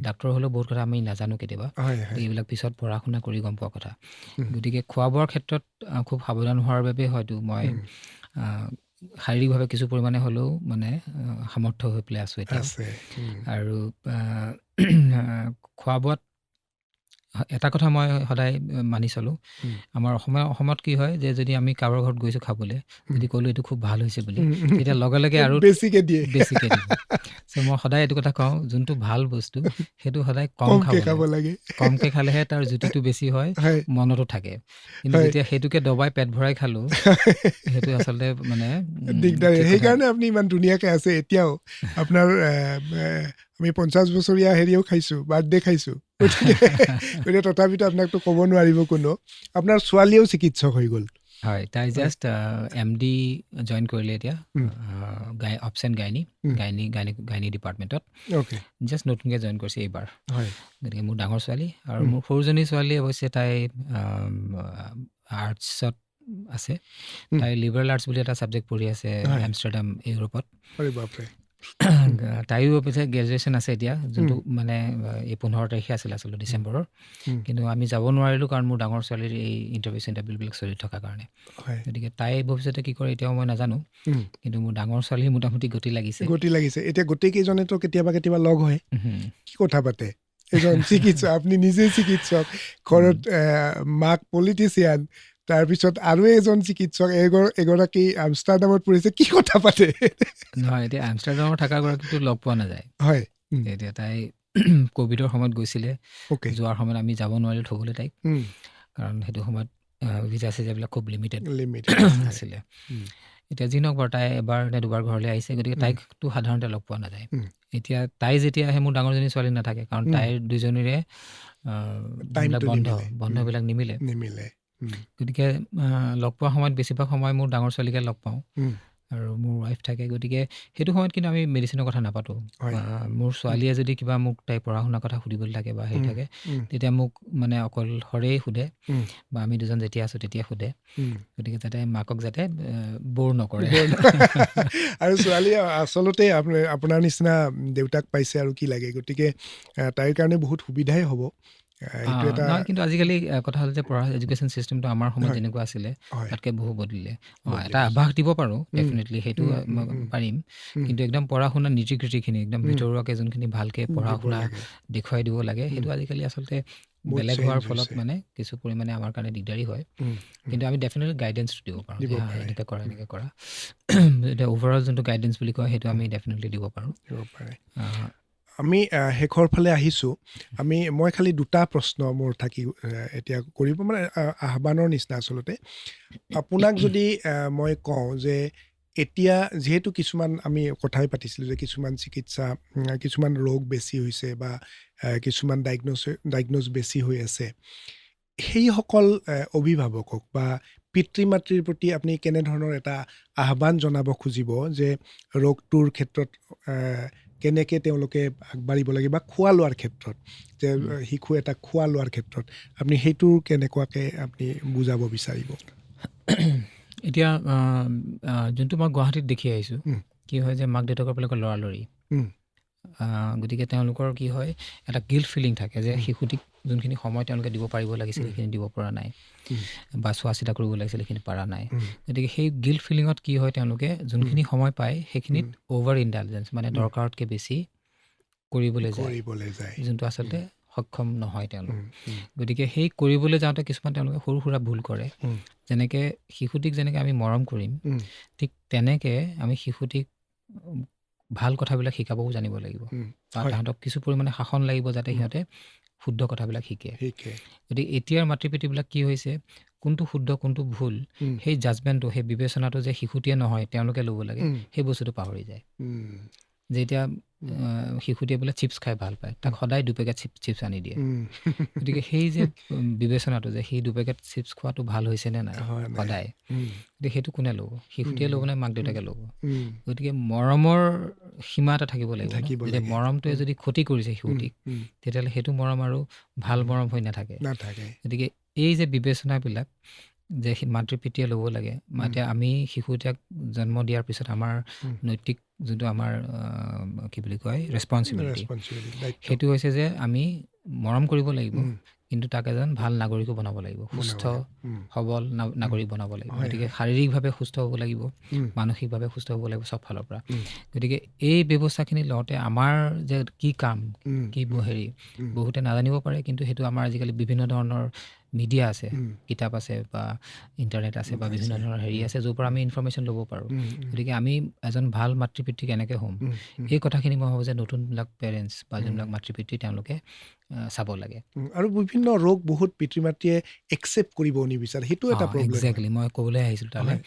A: ডাক্তৰ হ'লেও বহুত কথা আমি নাজানো কেতিয়াবা, এইবিলাক পিছত পঢ়া শুনা কৰি গম পোৱা কথা। গতিকে খোৱা বোৱাৰ ক্ষেত্ৰত খুব সাৱধান হোৱাৰ বাবে হয়তো মই শাৰীৰিকভাৱে কিছু পৰিমাণে হ'লেও মানে সামৰ্থ্য হৈ পেলাই আছোঁ এতিয়া। আৰু খোৱা বোৱাত এটা কথা মই সদায় মানি চলোঁ, আমাৰ অসমত কি হয় যে যদি আমি কাৰোবাৰ ঘৰত গৈছোঁ খাবলৈ, যদি ক'লোঁ এইটো খুব ভাল হৈছে বুলি, তেতিয়া লগে লগে আৰু বেছিকৈ দিব। চ' মই সদায় এইটো কথা কওঁ, যোনটো ভাল বস্তু সেইটো সদায় কম খাব লাগে। কমকৈ খালেহে তাৰ জুতিটো বেছি হয়, মনতো থাকে। কিন্তু যেতিয়া সেইটোকে দবাই পেট ভৰাই খালোঁ, সেইটো আচলতে মানে
B: দিগদাৰ। সেইকাৰণে আপুনি ইমান ধুনীয়াকৈ আছে এতিয়াও। আপোনাৰ আমি 50 বছৰীয়া হেৰিও খাইছোঁ, বাৰ্থডে খাইছোঁ, গতিকে তথাপিতো আপোনাকতো ক'ব নোৱাৰিব কোনো। আপোনাৰ ছোৱালীয়েও চিকিৎসক হৈ গ'ল।
A: হয়, তাই জাষ্ট MD জইন কৰিলে এতিয়া অপশ্যন গাইনী ডিপাৰ্টমেণ্টত
B: অ'কে,
A: জাষ্ট নতুনকৈ জইন কৰিছে এইবাৰ।
B: হয়,
A: গতিকে মোৰ ডাঙৰ ছোৱালী আৰু মোৰ সৰুজনী ছোৱালী অৱশ্যে তাই আৰ্টছত আছে। তাই লিবাৰেল আৰ্টছ বুলি এটা ছাবজেক্ট পঢ়ি আছে এমষ্টাৰডাম ইউৰোপত।
B: আৰে বাপৰে।
A: তাইও অৱশ্যে গ্ৰেজুৱেশ্যন আছে এতিয়া, যোনটো মানে এই 15 তাৰিখে আছিলে আচলতে ডিচেম্বৰৰ। কিন্তু আমি যাব নোৱাৰিলোঁ কাৰণ মোৰ ডাঙৰ ছোৱালীৰ এই ইণ্টাৰভিউবিলাক চলি থকাৰ কাৰণে। গতিকে তাই ভৱিষ্যতে কি কৰে এতিয়াও মই নাজানো, কিন্তু মোৰ ডাঙৰ ছোৱালীৰ মোটামুটি গতি লাগিছে।
B: এতিয়া গোটেইকেইজনেতো কেতিয়াবা কেতিয়াবা লগ হয়, কি কথা পাতে? এজন চিকিৎসক, আপুনি নিজেই চিকিৎসক, ঘৰত মাক পলিটিচিয়ান, তাৰপিছত আৰু এজন চিকিৎসক, এগৰাকী আমষ্টাৰডামত পঢ়িছে, কি কথা পাতে?
A: নহয়, এতিয়া আমষ্টাৰডামত থকা গৰাকীটো লগ পোৱা নাযায়।
B: হয়,
A: এতিয়া তাই ক'ভিডৰ সময়ত গৈছিলে, যোৱাৰ সময়ত আমি যাব নোৱাৰিলোঁ থ'বলৈ তাইক, কাৰণ সেইটো সময়ত ভিজা চিজাবিলাক খুব লিমিটেড আছিলে। এতিয়া যি নহওক বাৰু, তাই এবাৰ নে দুবাৰ ঘৰলৈ আহিছে, গতিকে তাইকতো সাধাৰণতে লগ পোৱা নাযায়। এতিয়া তাই যেতিয়া আহে মোৰ ডাঙৰজনী ছোৱালী নাথাকে, কাৰণ তাইৰ দুইজনীৰে বন্ধবিলাক নিমিলে। গতিকে লগ পোৱা সময়ত বেছিভাগ সময় মোৰ ডাঙৰ ছোৱালীকে লগ পাওঁ আৰু মোৰ ৱাইফ থাকে। গতিকে সেইটো সময়ত কিন্তু আমি মেডিচিনৰ কথা নাপাতোঁ। মোৰ ছোৱালীয়ে যদি কিবা মোক তাই পঢ়া শুনাৰ কথা সুধিবলৈ থাকে বা হেৰি থাকে, তেতিয়া মোক মানে অকলশৰেই সোধে, বা আমি দুজন যেতিয়া আছোঁ তেতিয়া সোধে। গতিকে যাতে মাকক যাতে বৰ নকৰে।
B: আৰু ছোৱালী আচলতে আপোনাৰ নিচিনা দেউতাক পাইছে আৰু কি লাগে। গতিকে তাইৰ কাৰণে বহুত সুবিধাই হ'ব।
A: নহয়, কিন্তু আজিকালি কথা হ'ল যে এডুকেশ্যন চিষ্টেমটো আমাৰ সময়ত যেনেকুৱা আছিলে তাতকৈ বহু বদলিলে। এটা আভাস দিব পাৰোঁ, ডেফিনেটলি সেইটো পাৰিম, কিন্তু একদম পঢ়া শুনা নীতি-কৃতিখিনি একদম ভিতৰুৱাকৈ যোনখিনি ভালকৈ পঢ়া শুনা দেখুৱাই দিব লাগে, সেইটো আজিকালি আচলতে বেলেগ হোৱাৰ ফলত মানে কিছু পৰিমাণে আমাৰ কাৰণে দিগদাৰী হয়। কিন্তু আমি ডেফিনেটলি গাইডেঞ্চটো দিব পাৰোঁ, এনেকৈ কৰা এনেকৈ কৰা। এতিয়া অভাৰঅল যোনটো গাইডেঞ্চ বুলি কয় সেইটো আমি ডেফিনেটলি দিব পাৰোঁ।
B: আমি শেষৰ ফালে আহিছোঁ। মই খালি দুটা প্ৰশ্ন মোৰ এতিয়া কৰিব, মানে আহ্বানৰ নিচিনা আচলতে। আপোনাক যদি মই কওঁ যে এতিয়া যিহেতু কিছুমান আমি কথাই পাতিছিলোঁ যে কিছুমান ৰোগ বেছি হৈছে বা কিছুমান ডায়েগন'জ বেছি হৈ আছে, সেইসকল অভিভাৱকক বা পিতৃ মাতৃৰ প্ৰতি আপুনি কেনেধৰণৰ এটা আহ্বান জনাব খুজিব যে ৰোগটোৰ ক্ষেত্ৰত কেনেকৈ তেওঁলোকে আগবাঢ়িব লাগে, বা খোৱা লোৱাৰ ক্ষেত্ৰত, যে শিশু এটা খোৱা লোৱাৰ ক্ষেত্ৰত আপুনি সেইটো কেনেকুৱাকৈ আপুনি বুজাব বিচাৰিব?
A: এতিয়া যোনটো মই গুৱাহাটীত দেখি আহিছোঁ, কি হয় যে মাক দেউতাকৰবিলাকৰ লৰালৰি, গতিকে তেওঁলোকৰ কি হয় এটা গিল্ট ফিলিং থাকে যে শিশুটিক যোনখিনি সময় তেওঁলোকে দিব পাৰিব লাগিছিল সেইখিনি দিব পৰা নাই, বা চোৱা চিতা কৰিব লাগিছিল সেইখিনি পৰা নাই। গতিকে সেই গিল্ট ফিলিঙত কি হয়, তেওঁলোকে যোনখিনি সময় পায় সেইখিনিত অ'ভাৰ ইণ্টেলিজেঞ্চ, মানে দৰকাৰতকৈ বেছি কৰিবলৈ যায়, যোনটো আচলতে সক্ষম নহয় তেওঁলোক। গতিকে সেই কৰিবলৈ যাওঁতে কিছুমান তেওঁলোকে সৰু সুৰা ভুল কৰে। যেনেকৈ শিশুটিক যেনেকৈ আমি মৰম কৰিম, ঠিক তেনেকৈ আমি শিশুটিক ভাল কথাবিলাক শিকাবও জানিব লাগিব, বা তাহাঁতক কিছু পৰিমাণে শাসন লাগিব যাতে সিহঁতে শুদ্ধ কথাবিলাক শিকে। গতিকে এতিয়াৰ মাতৃ পিতৃবিলাক কি হৈছে, কোনটো শুদ্ধ কোনটো ভুল, সেই জাজমেণ্টটো, সেই বিবেচনাটো যে শিশুটিয়ে নহয় তেওঁলোকে ল'ব লাগে, সেই বস্তুটো পাহৰি যায়। যে এতিয়া শিশুটিয়ে বোলে চিপছ খাই ভাল পায়, তাক সদায় 2 পেকেট চিপছ আনি দিয়ে। গতিকে সেই যে বিবেচনাটো যে সেই 2 পেকেট চিপছ খোৱাটো ভাল হৈছে নে নাই সদায়, গতিকে সেইটো কোনে ল'ব? শিশুটিয়ে ল'ব নে মাক দেউতাকে ল'ব? গতিকে মৰমৰ সীমা এটা থাকিব লাগিব। যদি মৰমটোৱে যদি ক্ষতি কৰিছে শিশুটিক, তেতিয়াহ'লে সেইটো মৰম আৰু ভাল মৰম হৈ নাথাকে। গতিকে এই যে বিবেচনাবিলাক যে মাতৃ পিতৃয়ে ল'ব লাগে, এতিয়া আমি শিশুটিক জন্ম দিয়াৰ পিছত আমাৰ নৈতিক যোনটো আমাৰ কি বুলি কয় ৰেছপনচিবিলিটি, সেইটো হৈছে যে আমি মৰম কৰিব লাগিব, কিন্তু তাক এজন ভাল নাগৰিকো বনাব লাগিব, সুস্থ সবল নাগৰিক বনাব লাগিব। গতিকে শাৰীৰিকভাৱে সুস্থ হ'ব লাগিব, মানসিকভাৱে সুস্থ হ'ব লাগিব চব ফালৰ পৰা। গতিকে এই ব্যৱস্থাখিনি লওঁতে আমাৰ যে কি কাম, কি হেৰি, বহুতে নাজানিব পাৰে, কিন্তু সেইটো আমাৰ আজিকালি বিভিন্ন ধৰণৰ মিডিয়া আছে, কিতাপ আছে, বা ইণ্টাৰনেট আছে, বা বিভিন্ন ধৰণৰ হেৰি আছে, য'ৰ পৰা আমি ইনফৰমেশ্যন ল'ব পাৰোঁ। গতিকে আমি এজন ভাল মাতৃ পিতৃ কেনেকৈ হ'ম, এই কথাখিনি মই ভাবোঁ যে নতুনবিলাক পেৰেণ্টছ বা যোনবিলাক মাতৃ পিতৃ তেওঁলোকে চাব লাগে।
B: আৰু বিভিন্ন ৰোগ বহুত পিতৃ মাতৃয়ে একচেপ্ট কৰিব নিবিচাৰে, সেইটো এটা প্ৰব্লেম।
A: এক্সেক্টলি মই ক'বলৈ আহিছিলোঁ তালৈ,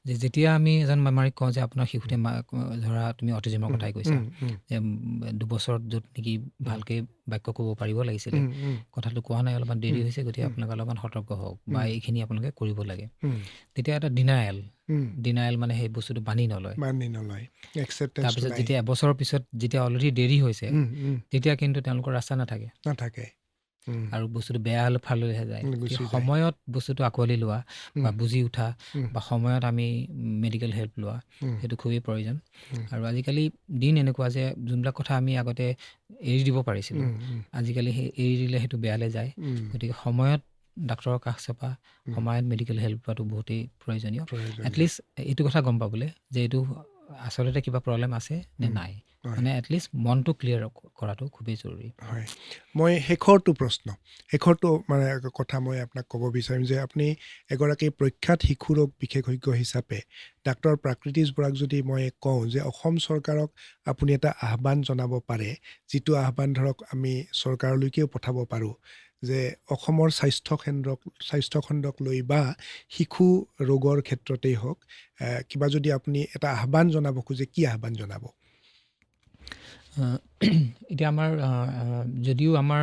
A: যে যেতিয়া আমি এজন বেমাৰীক কওঁ যে আপোনাৰ শিশুতে ধৰা তুমি অটিজিমৰ কথাই কৈছা, যে 2 বছৰত য'ত নেকি ভালকৈ বাক্য ক'ব পাৰিব লাগিছিলে, কথাটো কোৱা নাই, অলপমান দেৰি হৈছে, গতিকে আপোনালোকে অলপমান সতৰ্ক হওক বা এইখিনি আপোনালোকে কৰিব লাগে, তেতিয়া এটা ডিনায়েল মানে সেই বস্তুটো মানি নলয়। তাৰপিছত যেতিয়া এবছৰৰ পিছত যেতিয়া অলৰেডি দেৰি হৈছে, তেতিয়া কিন্তু তেওঁলোকৰ ৰাস্তা নাথাকে আৰু বস্তুটো বেয়া ফাললৈহে যায়। সময়ত বস্তুটো আঁকোৱালি লোৱা বা বুজি উঠা বা সময়ত আমি মেডিকেল হেল্প লোৱা, সেইটো খুবেই প্ৰয়োজন। আৰু আজিকালি দিন এনেকুৱা যে যোনবিলাক কথা আমি আগতে এৰি দিব পাৰিছিলোঁ, আজিকালি সেই এৰি দিলে সেইটো বেয়ালৈ যায়। গতিকে সময়ত ডাক্তৰৰ কাষ চপা, সময়ত মেডিকেল হেল্প লোৱাটো বহুতেই প্ৰয়োজনীয়। এটলিষ্ট এইটো কথা গম পাবলৈ যে এইটো আচলতে কিবা প্ৰব্লেম আছে নে নাই, মানে এটলিষ্ট মনটো ক্লিয়াৰ কৰাটো খুবেই জৰুৰী।
B: হয়, মই শেষৰটো মানে কথা মই আপোনাক ক'ব বিচাৰিম যে আপুনি এগৰাকী প্ৰখ্যাত শিশু ৰোগ বিশেষজ্ঞ হিচাপে ডাক্তৰ প্ৰাকৃতিশ বৰাক যদি মই কওঁ যে অসম চৰকাৰক আপুনি এটা আহ্বান জনাব পাৰে, যিটো আহ্বান ধৰক আমি চৰকাৰলৈকেও পঠাব পাৰোঁ, যে অসমৰ স্বাস্থ্যখণ্ডক লৈ বা শিশু ৰোগৰ ক্ষেত্ৰতেই হওক, কিবা যদি আপুনি এটা আহ্বান জনাব খোজে, কি আহ্বান জনাব?
A: এতিয়া আমাৰ যদিও আমাৰ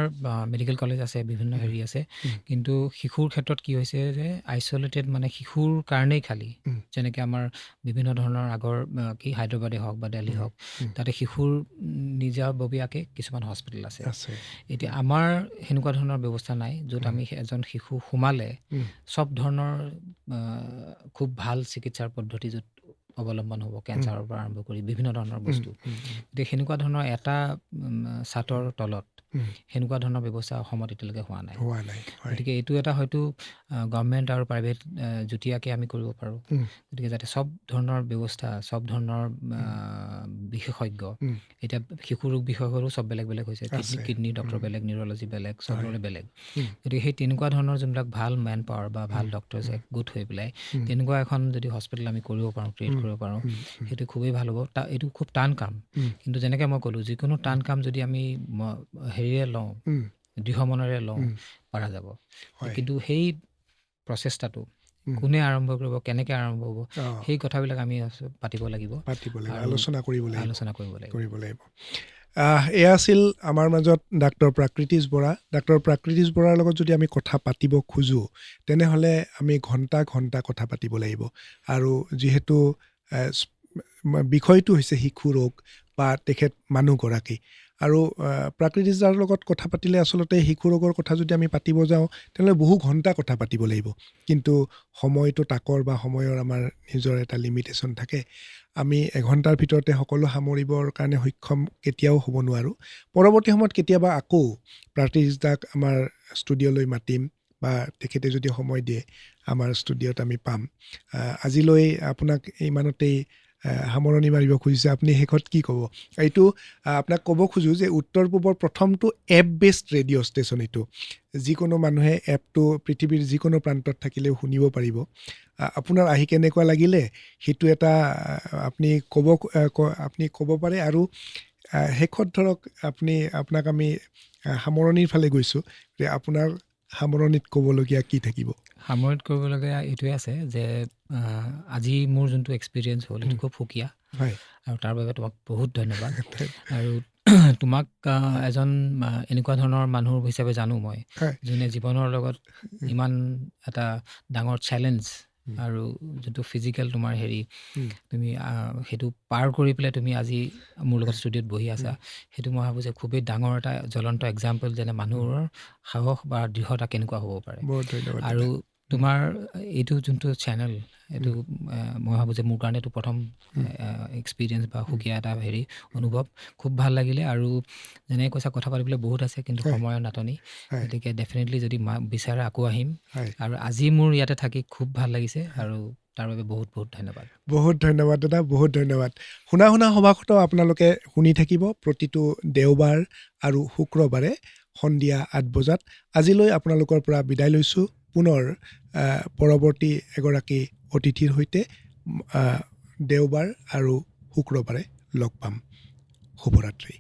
A: মেডিকেল কলেজ আছে, বিভিন্ন হেৰি আছে, কিন্তু শিশুৰ ক্ষেত্ৰত কি হৈছে যে আইচলেটেড, মানে শিশুৰ কাৰণেই খালী, যেনেকৈ আমাৰ বিভিন্ন ধৰণৰ আগৰ হায়দৰাবাদে হওক বা দিল্লী হওক, তাতে শিশুৰ নিজাববীয়াকৈ কিছুমান হস্পিটেল আছে। এতিয়া আমাৰ সেনেকুৱা ধৰণৰ ব্যৱস্থা নাই, য'ত আমি এজন শিশু সোমালে চব ধৰণৰ খুব ভাল চিকিৎসাৰ পদ্ধতি য'ত অৱলম্বন হ'ব, কেঞ্চাৰৰ পৰা আৰম্ভ কৰি বিভিন্ন ধৰণৰ বস্তু। গতিকে সেনেকুৱা ধৰণৰ এটা ছাতৰ তলত সেনেকুৱা ধৰণৰ ব্যৱস্থা অসমত এতিয়ালৈকে হোৱা নাই। গতিকে এইটো এটা হয়তো গভৰ্ণমেণ্ট আৰু প্ৰাইভেট যুটীয়াকৈ আমি কৰিব পাৰোঁ। গতিকে যাতে চব ধৰণৰ ব্যৱস্থা, চব ধৰণৰ বিশেষজ্ঞ, এতিয়া শিশু ৰোগ বিশেষজ্ঞৰো চব বেলেগ বেলেগ হৈছে, কিডনী ডক্টৰ বেলেগ, নিউৰলজি বেলেগ, চবৰে বেলেগ। গতিকে সেই তেনেকুৱা ধৰণৰ যোনবিলাক ভাল মেন পাৱাৰ বা ভাল ডক্টৰ্ছ একগোট হৈ পেলাই তেনেকুৱা এখন যদি হস্পিটেল আমি কৰিব পাৰোঁ, ক্ৰিয়েট কৰিব পাৰোঁ, সেইটো খুবেই ভাল হ'ব। এইটো খুব টান কাম, কিন্তু যেনেকৈ মই ক'লোঁ, যিকোনো টান কাম যদি আমি হেৰিৰে লওঁ, দৃঢ় মনেৰে লওঁ, পৰা যাব। কিন্তু সেই প্ৰচেষ্টাটো কোনে আৰম্ভ কৰিব, কেনেকৈ আৰম্ভ হ'ব, সেই কথাবিলাক আমি পাতিব লাগিব, আলোচনা কৰিব লাগিব।
B: এয়া আছিল আমাৰ মাজত ডাক্তৰ প্ৰাকৃতিশ বৰা। ডাক্তৰ প্ৰাকৃতিশ বৰাৰ লগত যদি আমি কথা পাতিব খোজোঁ, তেনেহ'লে আমি ঘণ্টা কথা পাতিব লাগিব। আৰু যিহেতু বিষয়টো হৈছে শিশু ৰোগ বা তেখেত মানুহগৰাকী, আৰু প্ৰাকৃতিশ দাৰ লগত কথা পাতিলে আচলতে শিশু ৰোগৰ কথা যদি আমি পাতিব যাওঁ, তেনেহ'লে বহু ঘণ্টা কথা পাতিব লাগিব। কিন্তু সময়টো তাকৰ বা সময়ৰ আমাৰ নিজৰ এটা লিমিটেশ্যন থাকে। আমি এঘণ্টাৰ ভিতৰতে সকলো সামৰিবৰ কাৰণে সক্ষম কেতিয়াও হ'ব নোৱাৰোঁ। পৰৱৰ্তী সময়ত কেতিয়াবা আকৌ প্ৰাকৃতিশ দাক আমাৰ ষ্টুডিঅ'লৈ মাতিম, বা তেখেতে যদি সময় দিয়ে আমাৰ ষ্টুডিঅ'ত আমি পাম। আজিলৈ আপোনাক ইমানতেই সামৰণি মাৰিব খুজিছে। আপুনি শেষত কি ক'ব? এইটো আপোনাক ক'ব খোজোঁ যে উত্তৰ পূবৰ প্ৰথমটো এপ বেছড ৰেডিঅ' ষ্টেচন এইটো। যিকোনো মানুহে এপটো পৃথিৱীৰ যিকোনো প্ৰান্তত থাকিলেও শুনিব পাৰিব। আপোনাৰ আহি কেনেকুৱা লাগিলে সেইটো এটা আপুনি ক'ব পাৰে। আৰু শেষত ধৰক আপোনাক আমি সামৰণিৰ ফালে গৈছোঁ, যে আপোনাৰ সামৰণিত ক'বলগীয়া কি থাকিব?
A: সামৰণিত কৰিবলগীয়া এইটোৱে আছে যে আজি মোৰ যোনটো এক্সপিৰিয়েঞ্চ হ'ল সেইটো খুব সুকীয়া, আৰু তাৰ বাবে তোমাক বহুত ধন্যবাদ। আৰু তোমাক এজন এনেকুৱা ধৰণৰ মানুহ হিচাপে জানো মই, যোনে জীৱনৰ লগত ইমান এটা ডাঙৰ চেলেঞ্জ আৰু যোনটো ফিজিকেল তোমাৰ হেৰি, তুমি সেইটো পাৰ কৰি পেলাই তুমি আজি মোৰ লগত ষ্টুডিঅ'ত বহি আছা, সেইটো মই ভাবোঁ যে খুবেই ডাঙৰ এটা জ্বলন্ত এক্সাম্পল, যেনে মানুহৰ সাহস বা দৃঢ়তা কেনেকুৱা হ'ব পাৰে। আৰু তোমাৰ এইটো যোনটো চেনেল, এইটো মই ভাবোঁ যে মোৰ কাৰণে এইটো প্ৰথম এক্সপিৰিয়েঞ্চ বা সুকীয়া এটা হেৰি অনুভৱ, খুব ভাল লাগিলে। আৰু যেনেকৈ কৈছা কথা পাতিবলৈ বহুত আছে, কিন্তু সময়ৰ নাটনি, গতিকে ডেফিনেটলি যদি বিচাৰে আকৌ আহিম। আৰু আজি মোৰ ইয়াতে থাকি খুব ভাল লাগিছে, আৰু তাৰ বাবে বহুত ধন্যবাদ।
B: বহুত ধন্যবাদ দাদা, বহুত ধন্যবাদ। শুনা সভাখনো আপোনালোকে শুনি থাকিব প্ৰতিটো দেওবাৰ আৰু শুক্ৰবাৰে সন্ধিয়া 8 বজাত। আজিলৈ আপোনালোকৰ পৰা বিদায় লৈছোঁ। পুনৰ পৰৱৰ্তী এগৰাকী অতিথিৰ সৈতে দেওবাৰ আৰু শুক্ৰবাৰে লগ পাম। শুভৰাত্ৰি।